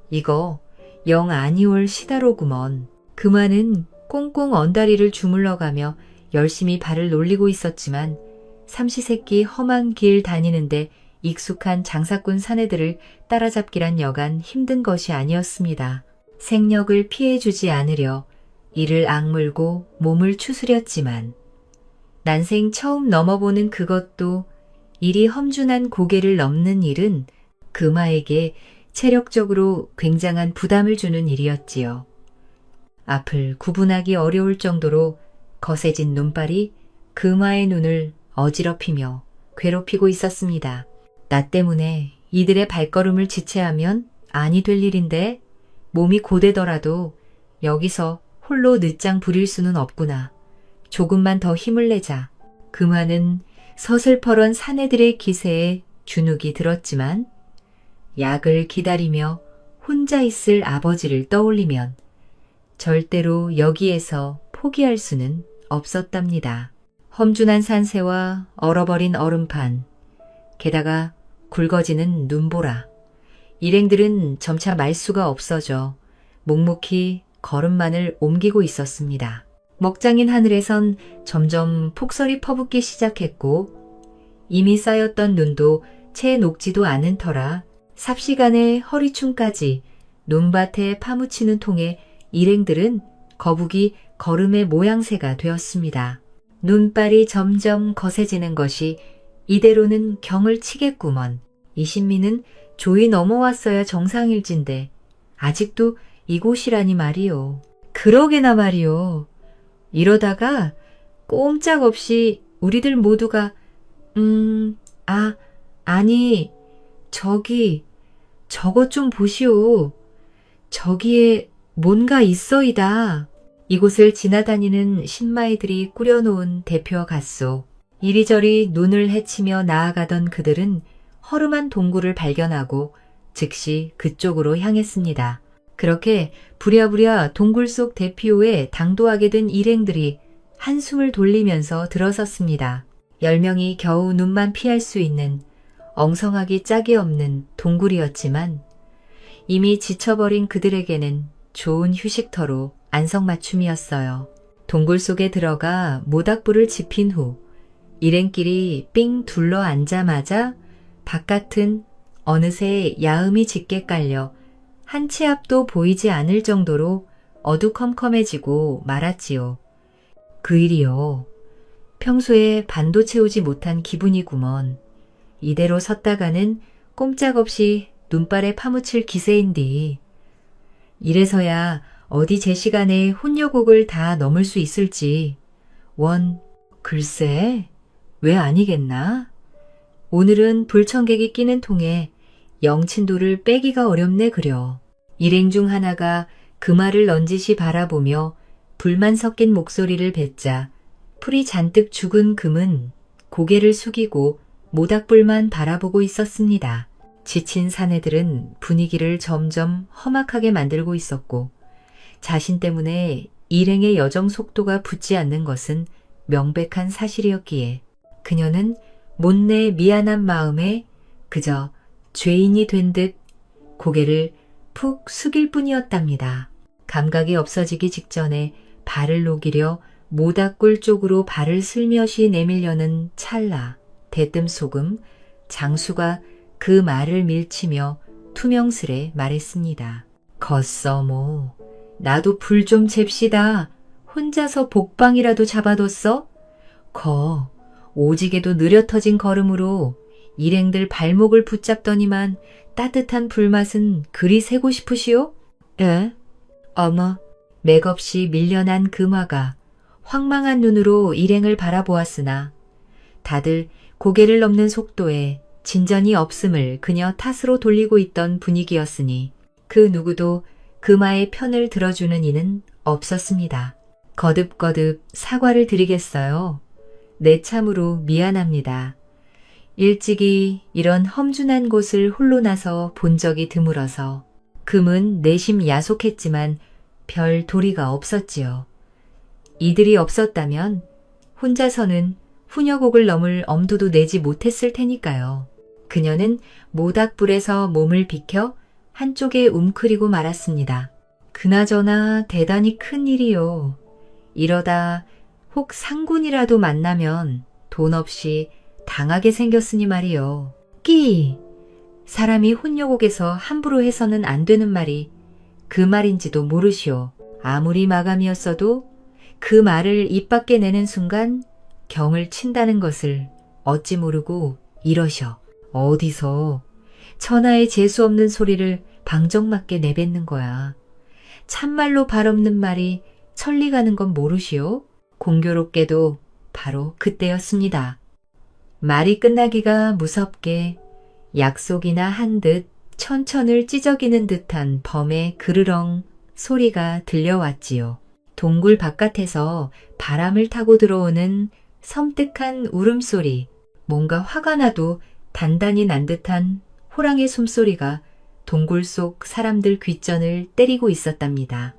이거 영 아니올 시다로구먼. 금화는 꽁꽁 언다리를 주물러가며 열심히 발을 놀리고 있었지만 삼시세끼 험한 길 다니는데 익숙한 장사꾼 사내들을 따라잡기란 여간 힘든 것이 아니었습니다. 생력을 피해주지 않으려 이를 악물고 몸을 추스렸지만 난생 처음 넘어보는 그것도 이리 험준한 고개를 넘는 일은 금화에게 체력적으로 굉장한 부담을 주는 일이었지요. 앞을 구분하기 어려울 정도로 거세진 눈발이 금화의 눈을 어지럽히며 괴롭히고 있었습니다. 나 때문에 이들의 발걸음을 지체하면 아니 될 일인데 몸이 고되더라도 여기서 홀로 늦장 부릴 수는 없구나. 조금만 더 힘을 내자. 금화는 서슬퍼런 사내들의 기세에 주눅이 들었지만 약을 기다리며 혼자 있을 아버지를 떠올리면 절대로 여기에서 포기할 수는 없었답니다. 험준한 산세와 얼어버린 얼음판, 게다가 굵어지는 눈보라. 일행들은 점차 말수가 없어져 묵묵히 걸음만을 옮기고 있었습니다. 먹장인 하늘에선 점점 폭설이 퍼붓기 시작했고 이미 쌓였던 눈도 채 녹지도 않은 터라 삽시간에 허리춤까지 눈밭에 파묻히는 통에 일행들은 거북이 걸음의 모양새가 되었습니다. 눈발이 점점 거세지는 것이 이대로는 경을 치겠구먼. 이신미는 조이 넘어왔어야 정상일진데 아직도 이곳이라니 말이오. 그러게나 말이오. 이러다가 꼼짝없이 우리들 모두가 아니 저것 좀 보시오. 저기에 뭔가 있어이다. 이곳을 지나다니는 신마이들이 꾸려놓은 대표 갓소. 이리저리 눈을 헤치며 나아가던 그들은 허름한 동굴을 발견하고 즉시 그쪽으로 향했습니다. 그렇게 부랴부랴 동굴 속 대피호에 당도하게 된 일행들이 한숨을 돌리면서 들어섰습니다. 10명이 겨우 눈만 피할 수 있는 엉성하기 짝이 없는 동굴이었지만 이미 지쳐버린 그들에게는 좋은 휴식터로 안성맞춤이었어요. 동굴 속에 들어가 모닥불을 지핀 후 일행끼리 삥 둘러 앉자마자 바깥은 어느새 야음이 짙게 깔려 한 치 앞도 보이지 않을 정도로 어두컴컴해지고 말았지요. 그 일이요. 평소에 반도 채우지 못한 기분이구먼. 이대로 섰다가는 꼼짝없이 눈발에 파묻힐 기세인디. 이래서야 어디 제 시간에 혼여곡을 다 넘을 수 있을지. 글쎄, 왜 아니겠나? 오늘은 불청객이 끼는 통에 영친도를 빼기가 어렵네 그려. 일행 중 하나가 금화를 넌지시 바라보며 불만 섞인 목소리를 뱉자 풀이 잔뜩 죽은 금은 고개를 숙이고 모닥불만 바라보고 있었습니다. 지친 사내들은 분위기를 점점 험악하게 만들고 있었고 자신 때문에 일행의 여정 속도가 붙지 않는 것은 명백한 사실이었기에 그녀는 못내 미안한 마음에 그저 죄인이 된 듯 고개를 푹 숙일 뿐이었답니다. 감각이 없어지기 직전에 발을 녹이려 모닥불 쪽으로 발을 슬며시 내밀려는 찰나 대뜸 속음 장수가 그 말을 밀치며 투명스레 말했습니다. 걷어모 나도 불 좀 잽시다. 혼자서 복방이라도 잡아뒀어? 오지게도 느려 터진 걸음으로 일행들 발목을 붙잡더니만 따뜻한 불맛은 그리 새고 싶으시오? 예? 어머, 맥없이 밀려난 금화가 황망한 눈으로 일행을 바라보았으나 다들 고개를 넘는 속도에 진전이 없음을 그녀 탓으로 돌리고 있던 분위기였으니 그 누구도 금화의 편을 들어주는 이는 없었습니다. 거듭거듭 사과를 드리겠어요. 내 참으로 미안합니다. 일찍이 이런 험준한 곳을 홀로 나서 본 적이 드물어서 금은 내심 야속했지만 별 도리가 없었지요. 이들이 없었다면 혼자서는 훈여곡을 넘을 엄두도 내지 못했을 테니까요. 그녀는 모닥불에서 몸을 비켜 한쪽에 웅크리고 말았습니다. 그나저나 대단히 큰 일이요. 이러다 혹 상군이라도 만나면 돈 없이 당하게 생겼으니 말이요. 끼! 사람이 혼여곡에서 함부로 해서는 안 되는 말이 그 말인지도 모르시오. 아무리 마감이었어도 그 말을 입 밖에 내는 순간 경을 친다는 것을 어찌 모르고 이러셔. 어디서 천하의 재수 없는 소리를 방정맞게 내뱉는 거야. 참말로 발 없는 말이 천리 가는 건 모르시오? 공교롭게도 바로 그때였습니다. 말이 끝나기가 무섭게 약속이나 한 듯 천천을 찢어기는 듯한 범의 그르렁 소리가 들려왔지요. 동굴 바깥에서 바람을 타고 들어오는 섬뜩한 울음소리, 뭔가 화가 나도 단단히 난 듯한 호랑이 숨소리가 동굴 속 사람들 귓전을 때리고 있었답니다.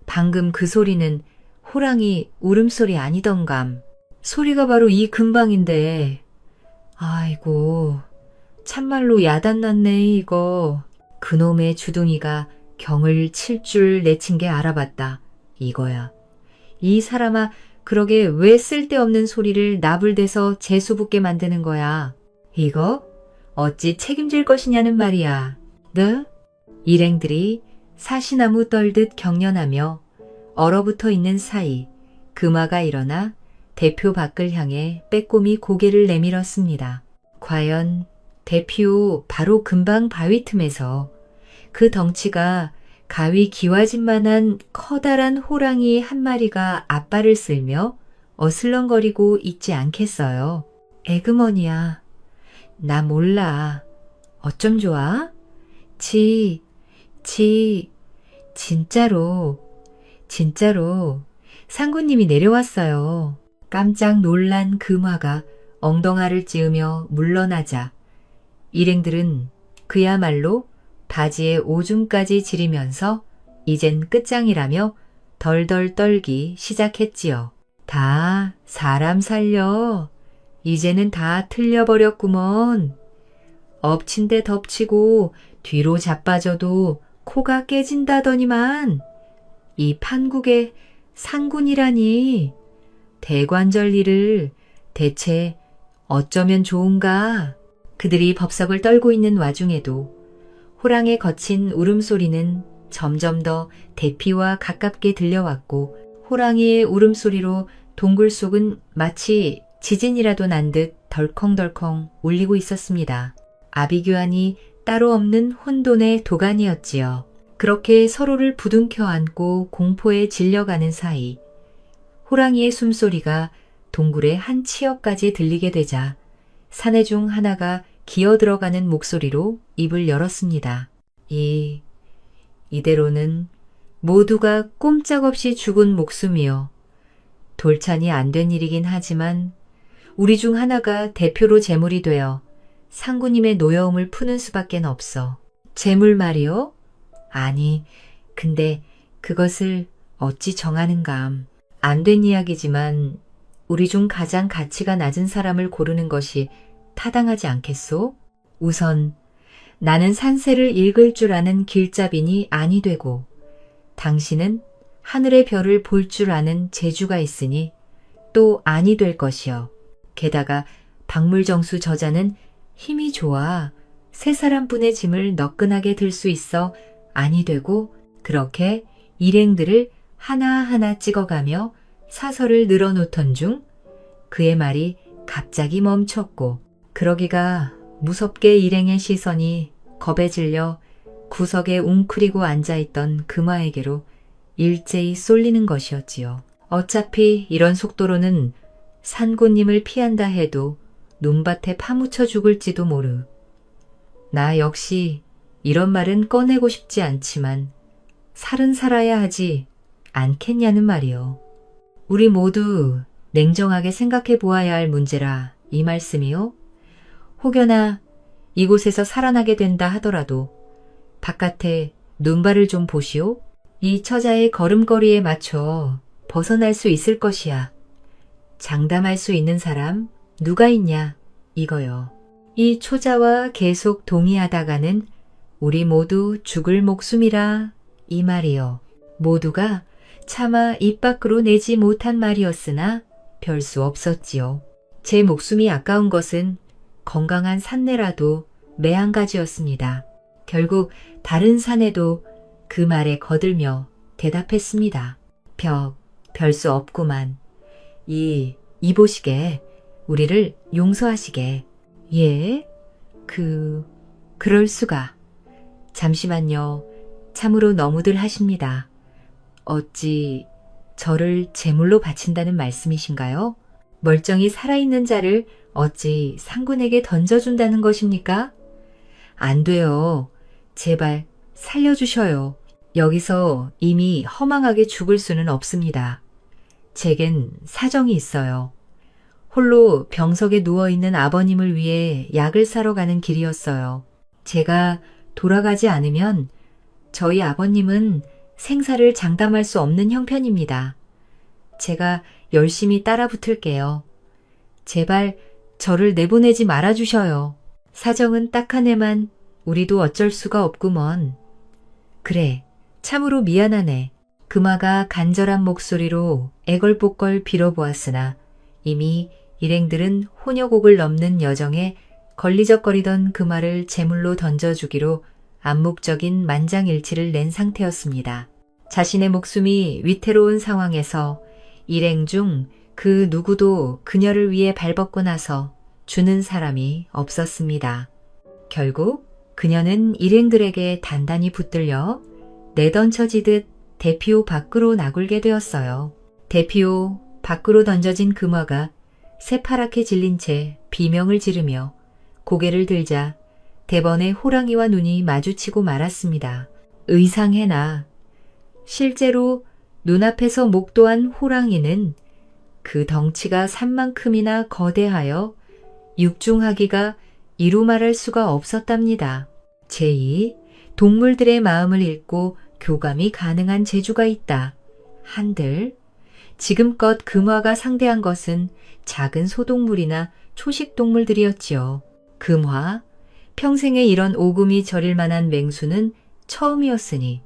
방금 그 소리는 호랑이 울음소리 아니던감. 소리가 바로 이 근방인데. 아이고, 참말로 야단났네 이거. 그놈의 주둥이가 경을 칠 줄 내친 게 알아봤다. 이거야. 이 사람아, 그러게 왜 쓸데없는 소리를 나불대서 재수붙게 만드는 거야. 이거 어찌 책임질 것이냐는 말이야. 네? 일행들이 사시나무 떨듯 경련하며 얼어붙어 있는 사이 금화가 일어나 대표 밖을 향해 빼꼼히 고개를 내밀었습니다. 과연 대표 바로 금방 바위 틈에서 그 덩치가 가위 기와집만한 커다란 호랑이 한 마리가 앞발을 쓸며 어슬렁거리고 있지 않겠어요. 에그머니야. 나 몰라. 어쩜 좋아? 진짜로 상구님이 내려왔어요. 깜짝 놀란 금화가 엉덩아를 찌으며 물러나자 일행들은 그야말로 바지에 오줌까지 지리면서 이젠 끝장이라며 덜덜 떨기 시작했지요. 다 사람 살려. 이제는 다 틀려버렸구먼. 엎친 데 덮치고 뒤로 자빠져도 코가 깨진다더니만. 이 판국의 상군이라니. 대관절 일을 대체 어쩌면 좋은가. 그들이 법석을 떨고 있는 와중에도 호랑의 거친 울음소리는 점점 더 대피와 가깝게 들려왔고 호랑이의 울음소리로 동굴 속은 마치 지진이라도 난 듯 덜컹덜컹 울리고 있었습니다. 아비규환이 따로 없는 혼돈의 도가니였지요. 그렇게 서로를 부둥켜 안고 공포에 질려가는 사이 호랑이의 숨소리가 동굴의 한 치역까지 들리게 되자 사내 중 하나가 기어 들어가는 목소리로 입을 열었습니다. 이대로는 모두가 꼼짝없이 죽은 목숨이요. 돌찬이 안 된 일이긴 하지만 우리 중 하나가 대표로 제물이 되어 상구님의 노여움을 푸는 수밖엔 없어. 제물 말이요? 아니, 근데 그것을 어찌 정하는감. 안 된 이야기지만 우리 중 가장 가치가 낮은 사람을 고르는 것이 타당하지 않겠소? 우선 나는 산세를 읽을 줄 아는 길잡이니 아니 되고 당신은 하늘의 별을 볼 줄 아는 재주가 있으니 또 아니 될 것이요. 게다가 박물정수 저자는 힘이 좋아 세 사람분의 짐을 너끈하게 들 수 있어 아니 되고 그렇게 일행들을 하나하나 찍어가며 사설을 늘어놓던 중 그의 말이 갑자기 멈췄고 그러기가 무섭게 일행의 시선이 겁에 질려 구석에 웅크리고 앉아있던 금화에게로 일제히 쏠리는 것이었지요. 어차피 이런 속도로는 산고님을 피한다 해도 논밭에 파묻혀 죽을지도 모르. 나 역시 이런 말은 꺼내고 싶지 않지만 살은 살아야 하지 않겠냐는 말이요. 우리 모두 냉정하게 생각해 보아야 할 문제라 이 말씀이요. 혹여나 이곳에서 살아나게 된다 하더라도 바깥에 눈발을 좀 보시오. 이 처자의 걸음걸이에 맞춰 벗어날 수 있을 것이야. 장담할 수 있는 사람 누가 있냐 이거요. 이 초자와 계속 동의하다가는 우리 모두 죽을 목숨이라 이 말이요. 모두가 차마 입 밖으로 내지 못한 말이었으나 별 수 없었지요. 제 목숨이 아까운 것은 건강한 산내라도 매한가지였습니다. 결국 다른 사내도 그 말에 거들며 대답했습니다. 별 수 없구만. 이보시게 우리를 용서하시게. 예? 그럴 수가. 잠시만요. 참으로 너무들 하십니다. 어찌 저를 제물로 바친다는 말씀이신가요? 멀쩡히 살아있는 자를 어찌 상군에게 던져준다는 것입니까? 안 돼요. 제발 살려주셔요. 여기서 이미 허망하게 죽을 수는 없습니다. 제겐 사정이 있어요. 홀로 병석에 누워있는 아버님을 위해 약을 사러 가는 길이었어요. 제가 돌아가지 않으면 저희 아버님은 생사를 장담할 수 없는 형편입니다. 제가 열심히 따라 붙을게요. 제발 저를 내보내지 말아주셔요. 사정은 딱하네만 우리도 어쩔 수가 없구먼. 그래, 참으로 미안하네. 금화가 간절한 목소리로 애걸복걸 빌어보았으나 이미 일행들은 혼여곡을 넘는 여정에 걸리적거리던 금화를 제물로 던져주기로 암묵적인 만장일치를 낸 상태였습니다. 자신의 목숨이 위태로운 상황에서 일행 중 그 누구도 그녀를 위해 발벗고 나서 주는 사람이 없었습니다. 결국 그녀는 일행들에게 단단히 붙들려 내던쳐지듯 대피호 밖으로 나굴게 되었어요. 대피호 밖으로 던져진 금화가 새파랗게 질린 채 비명을 지르며 고개를 들자 대번에 호랑이와 눈이 마주치고 말았습니다. 의상해나. 실제로 눈앞에서 목도한 호랑이는 그 덩치가 산만큼이나 거대하여 육중하기가 이루 말할 수가 없었답니다. 제2. 동물들의 마음을 읽고 교감이 가능한 재주가 있다. 한들 지금껏 금화가 상대한 것은 작은 소동물이나 초식동물들이었지요. 금화, 평생에 이런 오금이 저릴 만한 맹수는 처음이었으니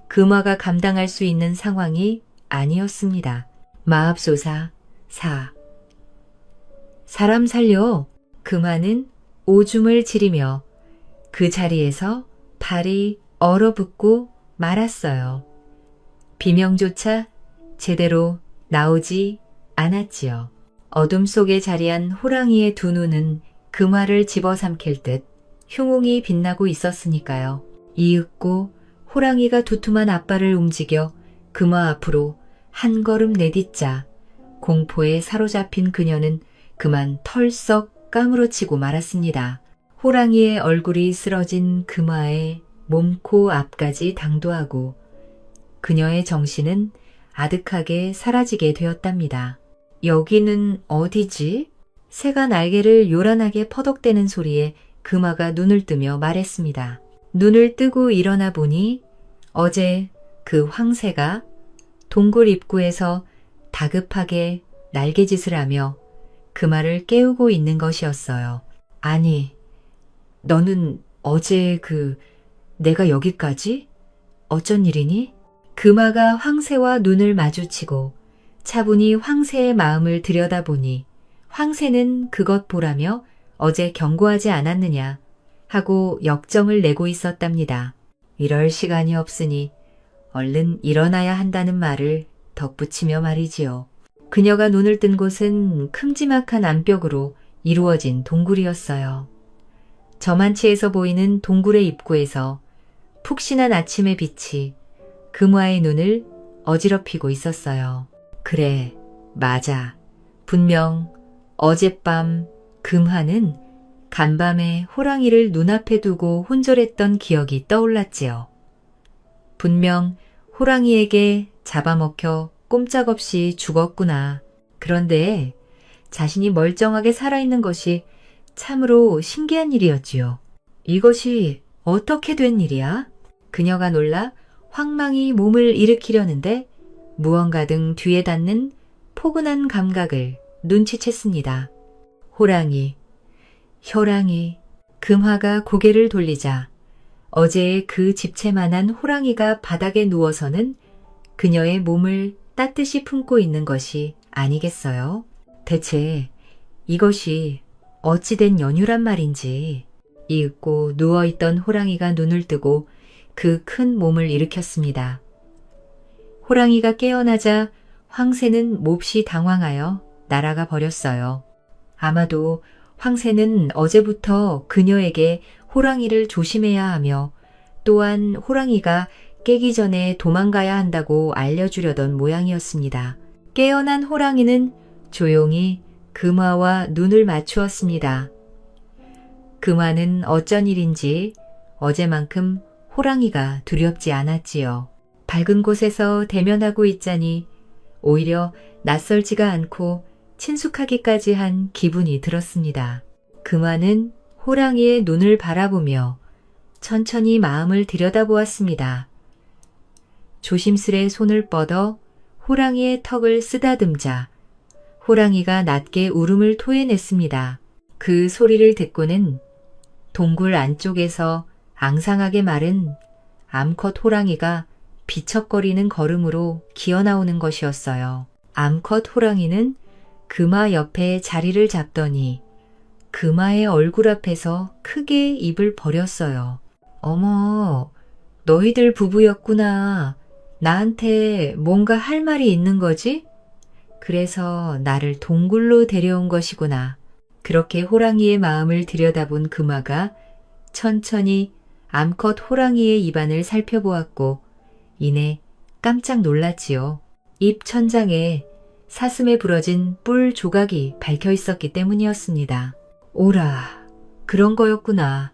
금화가 감당할 수 있는 상황이 아니었습니다. 마압소사 4. 사람 살려. 금화는 오줌을 지리며 그 자리에서 발이 얼어붙고 말았어요. 비명조차 제대로 나오지 않았지요. 어둠 속에 자리한 호랑이의 두 눈은 금화를 집어삼킬 듯 흉웅이 빛나고 있었으니까요. 이윽고 호랑이가 두툼한 앞발을 움직여 금화 앞으로 한 걸음 내딛자 공포에 사로잡힌 그녀는 그만 털썩 까무러치고 말았습니다. 호랑이의 얼굴이 쓰러진 금화의 몸, 코 앞까지 당도하고 그녀의 정신은 아득하게 사라지게 되었답니다. 여기는 어디지? 새가 날개를 요란하게 퍼덕대는 소리에 금화가 눈을 뜨며 말했습니다. 눈을 뜨고 일어나 보니 어제 그 황새가 동굴 입구에서 다급하게 날개짓을 하며 금화를 깨우고 있는 것이었어요. 아니, 너는 어제 내가 여기까지? 어쩐 일이니? 금화가 황새와 눈을 마주치고 차분히 황새의 마음을 들여다보니 황새는 그것 보라며 어제 경고하지 않았느냐 하고 역정을 내고 있었답니다. 이럴 시간이 없으니 얼른 일어나야 한다는 말을 덧붙이며 말이지요. 그녀가 눈을 뜬 곳은 큼지막한 암벽으로 이루어진 동굴이었어요. 저만치에서 보이는 동굴의 입구에서 푹신한 아침의 빛이 금화의 눈을 어지럽히고 있었어요. 그래, 맞아. 분명 어젯밤 금화는 간밤에 호랑이를 눈앞에 두고 혼절했던 기억이 떠올랐지요. 분명 호랑이에게 잡아먹혀 꼼짝없이 죽었구나. 그런데 자신이 멀쩡하게 살아있는 것이 참으로 신기한 일이었지요. 이것이 어떻게 된 일이야? 그녀가 놀라 황망히 몸을 일으키려는데 무언가 등 뒤에 닿는 포근한 감각을 눈치챘습니다. 호랑이, 혈랑이. 금화가 고개를 돌리자 어제의 그 집채만한 호랑이가 바닥에 누워서는 그녀의 몸을 따뜻이 품고 있는 것이 아니겠어요? 대체 이것이 어찌된 연유란 말인지. 이윽고 누워있던 호랑이가 눈을 뜨고 그 큰 몸을 일으켰습니다. 호랑이가 깨어나자 황새는 몹시 당황하여 날아가 버렸어요. 아마도 황새는 어제부터 그녀에게 호랑이를 조심해야 하며 또한 호랑이가 깨기 전에 도망가야 한다고 알려주려던 모양이었습니다. 깨어난 호랑이는 조용히 금화와 눈을 맞추었습니다. 금화는 어쩐 일인지 어제만큼 호랑이가 두렵지 않았지요. 밝은 곳에서 대면하고 있자니 오히려 낯설지가 않고 친숙하기까지 한 기분이 들었습니다. 금화는 호랑이의 눈을 바라보며 천천히 마음을 들여다보았습니다. 조심스레 손을 뻗어 호랑이의 턱을 쓰다듬자 호랑이가 낮게 울음을 토해냈습니다. 그 소리를 듣고는 동굴 안쪽에서 앙상하게 마른 암컷 호랑이가 비척거리는 걸음으로 기어나오는 것이었어요. 암컷 호랑이는 금화 옆에 자리를 잡더니 금화의 얼굴 앞에서 크게 입을 벌였어요. 어머, 너희들 부부였구나. 나한테 뭔가 할 말이 있는 거지? 그래서 나를 동굴로 데려온 것이구나. 그렇게 호랑이의 마음을 들여다본 금화가 천천히 암컷 호랑이의 입안을 살펴보았고 이내 깜짝 놀랐지요. 입 천장에 사슴에 부러진 뿔 조각이 박혀 있었기 때문이었습니다. 오라, 그런 거였구나.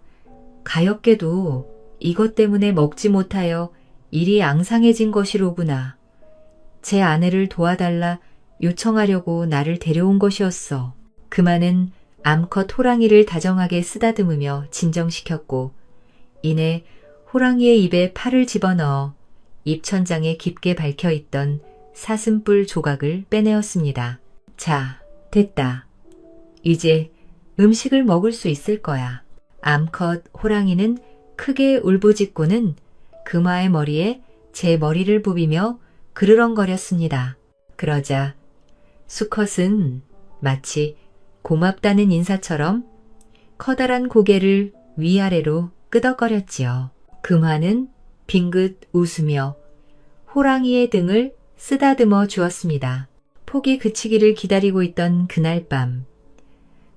가엾게도 이것 때문에 먹지 못하여 일이 앙상해진 것이로구나. 제 아내를 도와달라 요청하려고 나를 데려온 것이었어. 금화는 암컷 호랑이를 다정하게 쓰다듬으며 진정시켰고 이내 호랑이의 입에 팔을 집어넣어 입천장에 깊게 박혀있던 사슴뿔 조각을 빼내었습니다. 자, 됐다. 이제 음식을 먹을 수 있을 거야. 암컷 호랑이는 크게 울부짖고는 금화의 머리에 제 머리를 부비며 그르렁거렸습니다. 그러자 수컷은 마치 고맙다는 인사처럼 커다란 고개를 위아래로 끄덕거렸지요. 금화는 빙긋 웃으며 호랑이의 등을 쓰다듬어 주었습니다. 폭이 그치기를 기다리고 있던 그날 밤,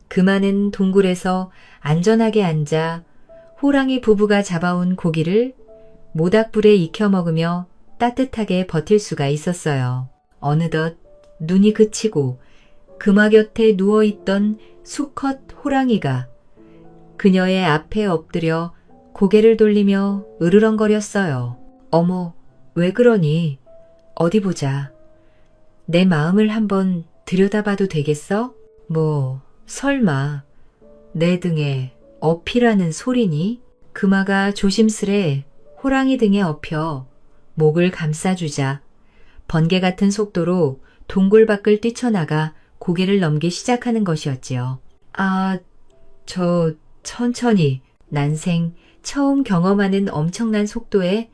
금화는 동굴에서 안전하게 앉아 호랑이 부부가 잡아온 고기를 모닥불에 익혀 먹으며 따뜻하게 버틸 수가 있었어요. 어느덧 눈이 그치고 금화 곁에 누워있던 수컷 호랑이가 그녀의 앞에 엎드려 고개를 돌리며 으르렁거렸어요. 어머, 왜 그러니? 어디 보자. 내 마음을 한번 들여다봐도 되겠어? 뭐, 설마 내 등에 엎이라는 소리니? 금화가 조심스레 호랑이 등에 엎여 목을 감싸주자 번개 같은 속도로 동굴 밖을 뛰쳐나가 고개를 넘기 시작하는 것이었지요. 아, 천천히. 난생 처음 경험하는 엄청난 속도에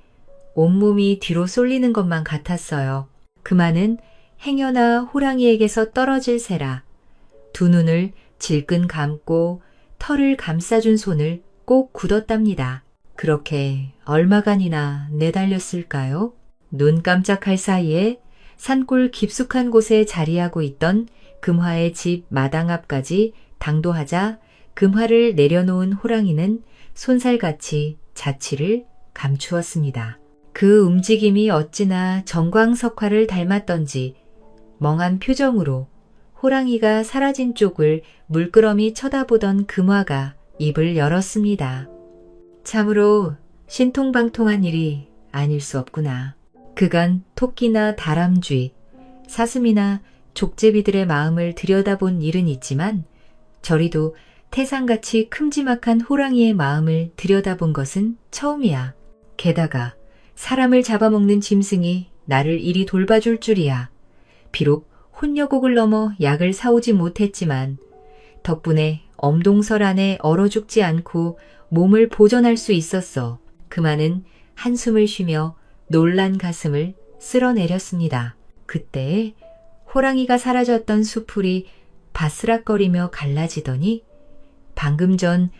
온몸이 뒤로 쏠리는 것만 같았어요. 금화는 행여나 호랑이에게서 떨어질세라 두 눈을 질끈 감고 털을 감싸준 손을 꼭 굳었답니다. 그렇게 얼마간이나 내달렸을까요? 눈 깜짝할 사이에 산골 깊숙한 곳에 자리하고 있던 금화의 집 마당 앞까지 당도하자 금화를 내려놓은 호랑이는 손살같이 자취를 감추었습니다. 그 움직임이 어찌나 정광석화를 닮았던지 멍한 표정으로 호랑이가 사라진 쪽을 물끄러미 쳐다보던 금화가 입을 열었습니다. 참으로 신통방통한 일이 아닐 수 없구나. 그간 토끼나 다람쥐, 사슴이나 족제비들의 마음을 들여다본 일은 있지만 저리도 태산같이 큼지막한 호랑이의 마음을 들여다본 것은 처음이야. 게다가 사람을 잡아먹는 짐승이 나를 이리 돌봐줄 줄이야. 비록 혼여곡을 넘어 약을 사오지 못했지만 덕분에 엄동설 안에 얼어 죽지 않고 몸을 보존할 수 있었어. 금화는 한숨을 쉬며 놀란 가슴을 쓸어내렸습니다. 그때 호랑이가 사라졌던 수풀이 바스락거리며 갈라지더니 방금 전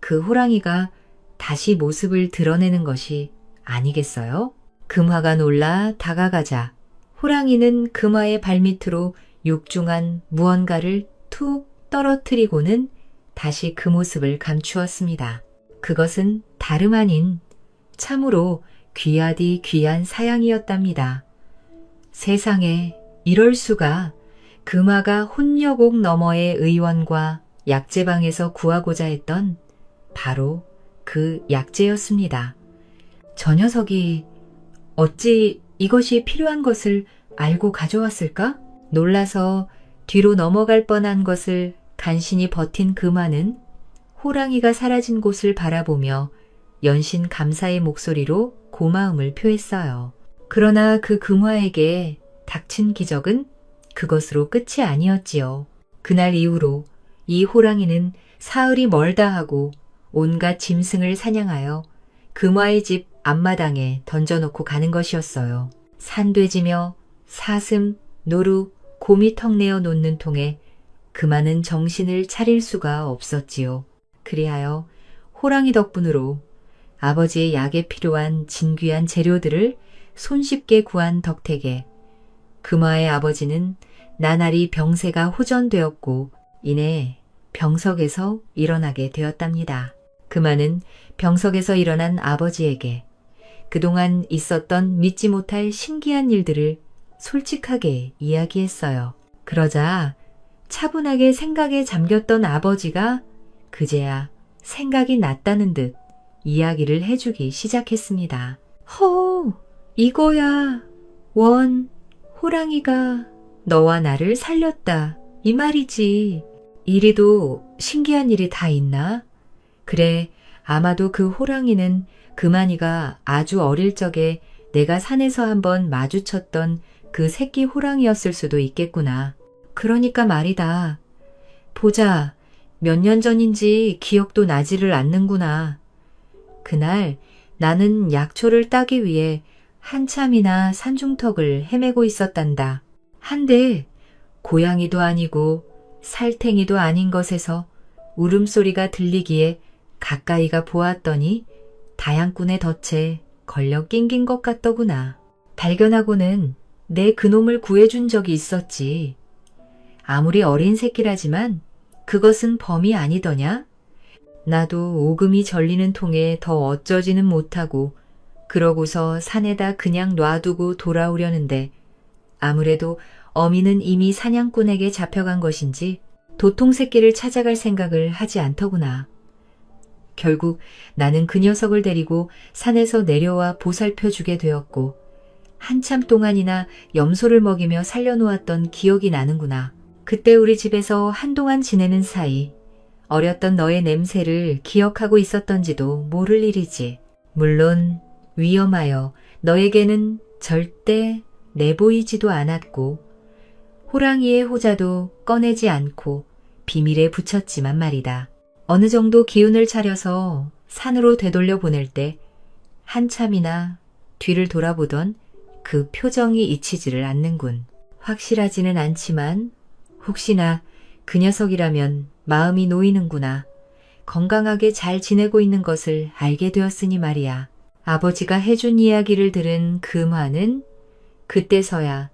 그 호랑이가 다시 모습을 드러내는 것이 아니겠어요? 금화가 놀라 다가가자 호랑이는 금화의 발밑으로 육중한 무언가를 툭 떨어뜨리고는 다시 그 모습을 감추었습니다. 그것은 다름 아닌 참으로 귀하디 귀한 사양이었답니다. 세상에 이럴 수가. 금화가 혼여곡 너머의 의원과 약재방에서 구하고자 했던 바로 그 약재였습니다. 저 녀석이 어찌 이것이 필요한 것을 알고 가져왔을까? 놀라서 뒤로 넘어갈 뻔한 것을 간신히 버틴 금화는 호랑이가 사라진 곳을 바라보며 연신 감사의 목소리로 고마움을 표했어요. 그러나 그 금화에게 닥친 기적은 그것으로 끝이 아니었지요. 그날 이후로 이 호랑이는 사흘이 멀다 하고 온갖 짐승을 사냥하여 금화의 집 앞마당에 던져놓고 가는 것이었어요. 산돼지며 사슴, 노루, 곰이 턱내어 놓는 통에 금화는 정신을 차릴 수가 없었지요. 그리하여 호랑이 덕분으로 아버지의 약에 필요한 진귀한 재료들을 손쉽게 구한 덕택에 금화의 아버지는 나날이 병세가 호전되었고 이내 병석에서 일어나게 되었답니다. 금화는 병석에서 일어난 아버지에게 그동안 있었던 믿지 못할 신기한 일들을 솔직하게 이야기했어요. 그러자 차분하게 생각에 잠겼던 아버지가 그제야 생각이 났다는 듯 이야기를 해주기 시작했습니다. 이거야. 호랑이가 너와 나를 살렸다. 이 말이지. 이리도 신기한 일이 다 있나? 그래, 아마도 그 호랑이는 금환이가 아주 어릴 적에 내가 산에서 한번 마주쳤던 그 새끼 호랑이였을 수도 있겠구나. 그러니까 말이다. 보자. 몇 년 전인지 기억도 나지를 않는구나. 그날 나는 약초를 따기 위해 한참이나 산중턱을 헤매고 있었단다. 한데 고양이도 아니고 살쾡이도 아닌 것에서 울음소리가 들리기에 가까이가 보았더니 다양꾼의 덫에 걸려 낑긴 것 같더구나. 발견하고는 내 그놈을 구해준 적이 있었지. 아무리 어린 새끼라지만 그것은 범이 아니더냐? 나도 오금이 절리는 통에 더 어쩌지는 못하고 그러고서 산에다 그냥 놔두고 돌아오려는데 아무래도 어미는 이미 사냥꾼에게 잡혀간 것인지 도통 새끼를 찾아갈 생각을 하지 않더구나. 결국 나는 그 녀석을 데리고 산에서 내려와 보살펴주게 되었고 한참 동안이나 염소를 먹이며 살려놓았던 기억이 나는구나. 그때 우리 집에서 한동안 지내는 사이 어렸던 너의 냄새를 기억하고 있었던지도 모를 일이지. 물론 위험하여 너에게는 절대 내보이지도 않았고 호랑이의 호자도 꺼내지 않고 비밀에 붙였지만 말이다. 어느 정도 기운을 차려서 산으로 되돌려 보낼 때 한참이나 뒤를 돌아보던 그 표정이 잊히지를 않는군. 확실하지는 않지만 혹시나 그 녀석이라면 마음이 놓이는구나. 건강하게 잘 지내고 있는 것을 알게 되었으니 말이야. 아버지가 해준 이야기를 들은 금화는 그때서야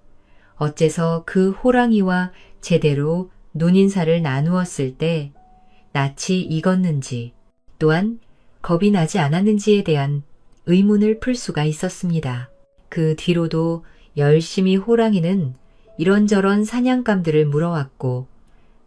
어째서 그 호랑이와 제대로 눈인사를 나누었을 때 낯이 익었는지 또한 겁이 나지 않았는지에 대한 의문을 풀 수가 있었습니다. 그 뒤로도 열심히 호랑이는 이런저런 사냥감들을 물어왔고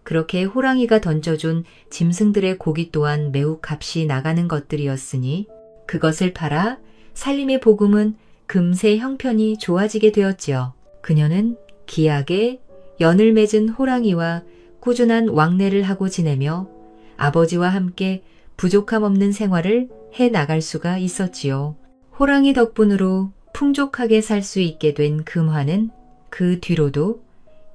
그렇게 호랑이가 던져준 짐승들의 고기 또한 매우 값이 나가는 것들이었으니 그것을 팔아 살림의 복음은 금세 형편이 좋아지게 되었지요. 그녀는 기약에 연을 맺은 호랑이와 꾸준한 왕래를 하고 지내며 아버지와 함께 부족함 없는 생활을 해 나갈 수가 있었지요. 호랑이 덕분으로 풍족하게 살 수 있게 된 금화는 그 뒤로도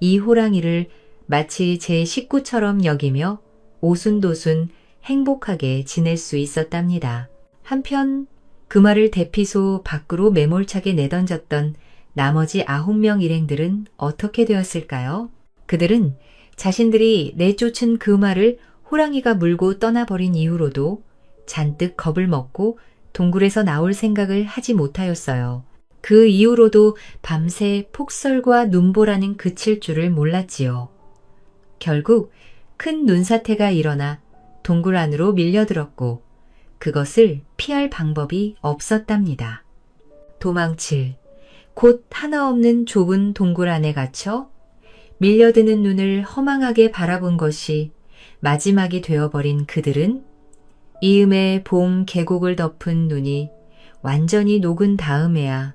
이 호랑이를 마치 제 식구처럼 여기며 오순도순 행복하게 지낼 수 있었답니다. 한편 금화를 대피소 밖으로 매몰차게 내던졌던 나머지 9명 일행들은 어떻게 되었을까요? 그들은 자신들이 내쫓은 금화를 호랑이가 물고 떠나버린 이후로도 잔뜩 겁을 먹고 동굴에서 나올 생각을 하지 못하였어요. 그 이후로도 밤새 폭설과 눈보라는 그칠 줄을 몰랐지요. 결국 큰 눈사태가 일어나 동굴 안으로 밀려들었고 그것을 피할 방법이 없었답니다. 도망칠, 곧 하나 없는 좁은 동굴 안에 갇혀 밀려드는 눈을 허망하게 바라본 것이 마지막이 되어버린 그들은 이음의 봄 계곡을 덮은 눈이 완전히 녹은 다음에야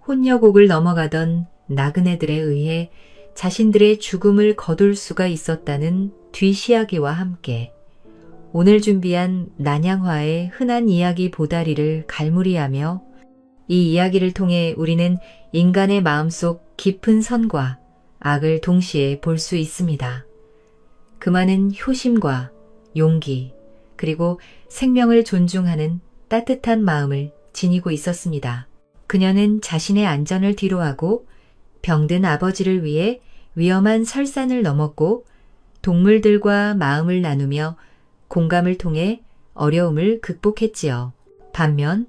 혼녀곡을 넘어가던 나그네들에 의해 자신들의 죽음을 거둘 수가 있었다는 뒤시야기와 함께 오늘 준비한 난양화의 흔한 이야기 보다리를 갈무리하며 이 이야기를 통해 우리는 인간의 마음속 깊은 선과 악을 동시에 볼 수 있습니다. 금화는 효심과 용기 그리고 생명을 존중하는 따뜻한 마음을 지니고 있었습니다. 그녀는 자신의 안전을 뒤로하고 병든 아버지를 위해 위험한 설산을 넘었고 동물들과 마음을 나누며 공감을 통해 어려움을 극복했지요. 반면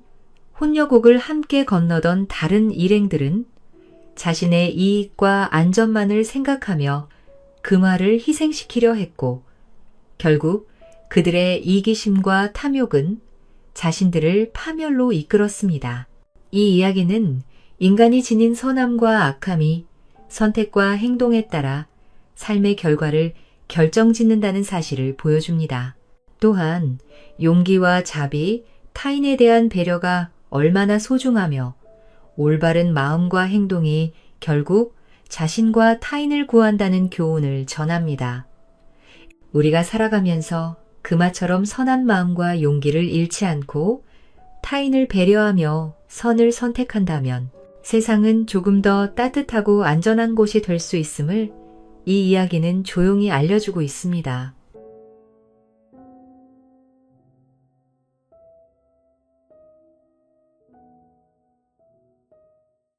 혼녀곡을 함께 건너던 다른 일행들은 자신의 이익과 안전만을 생각하며 금화를 희생시키려 했고 결국 그들의 이기심과 탐욕은 자신들을 파멸로 이끌었습니다. 이 이야기는 인간이 지닌 선함과 악함이 선택과 행동에 따라 삶의 결과를 결정짓는다는 사실을 보여줍니다. 또한 용기와 자비, 타인에 대한 배려가 얼마나 소중하며 올바른 마음과 행동이 결국 자신과 타인을 구한다는 교훈을 전합니다. 우리가 살아가면서 금화처럼 선한 마음과 용기를 잃지 않고 타인을 배려하며 선을 선택한다면 세상은 조금 더 따뜻하고 안전한 곳이 될 수 있음을 이 이야기는 조용히 알려주고 있습니다.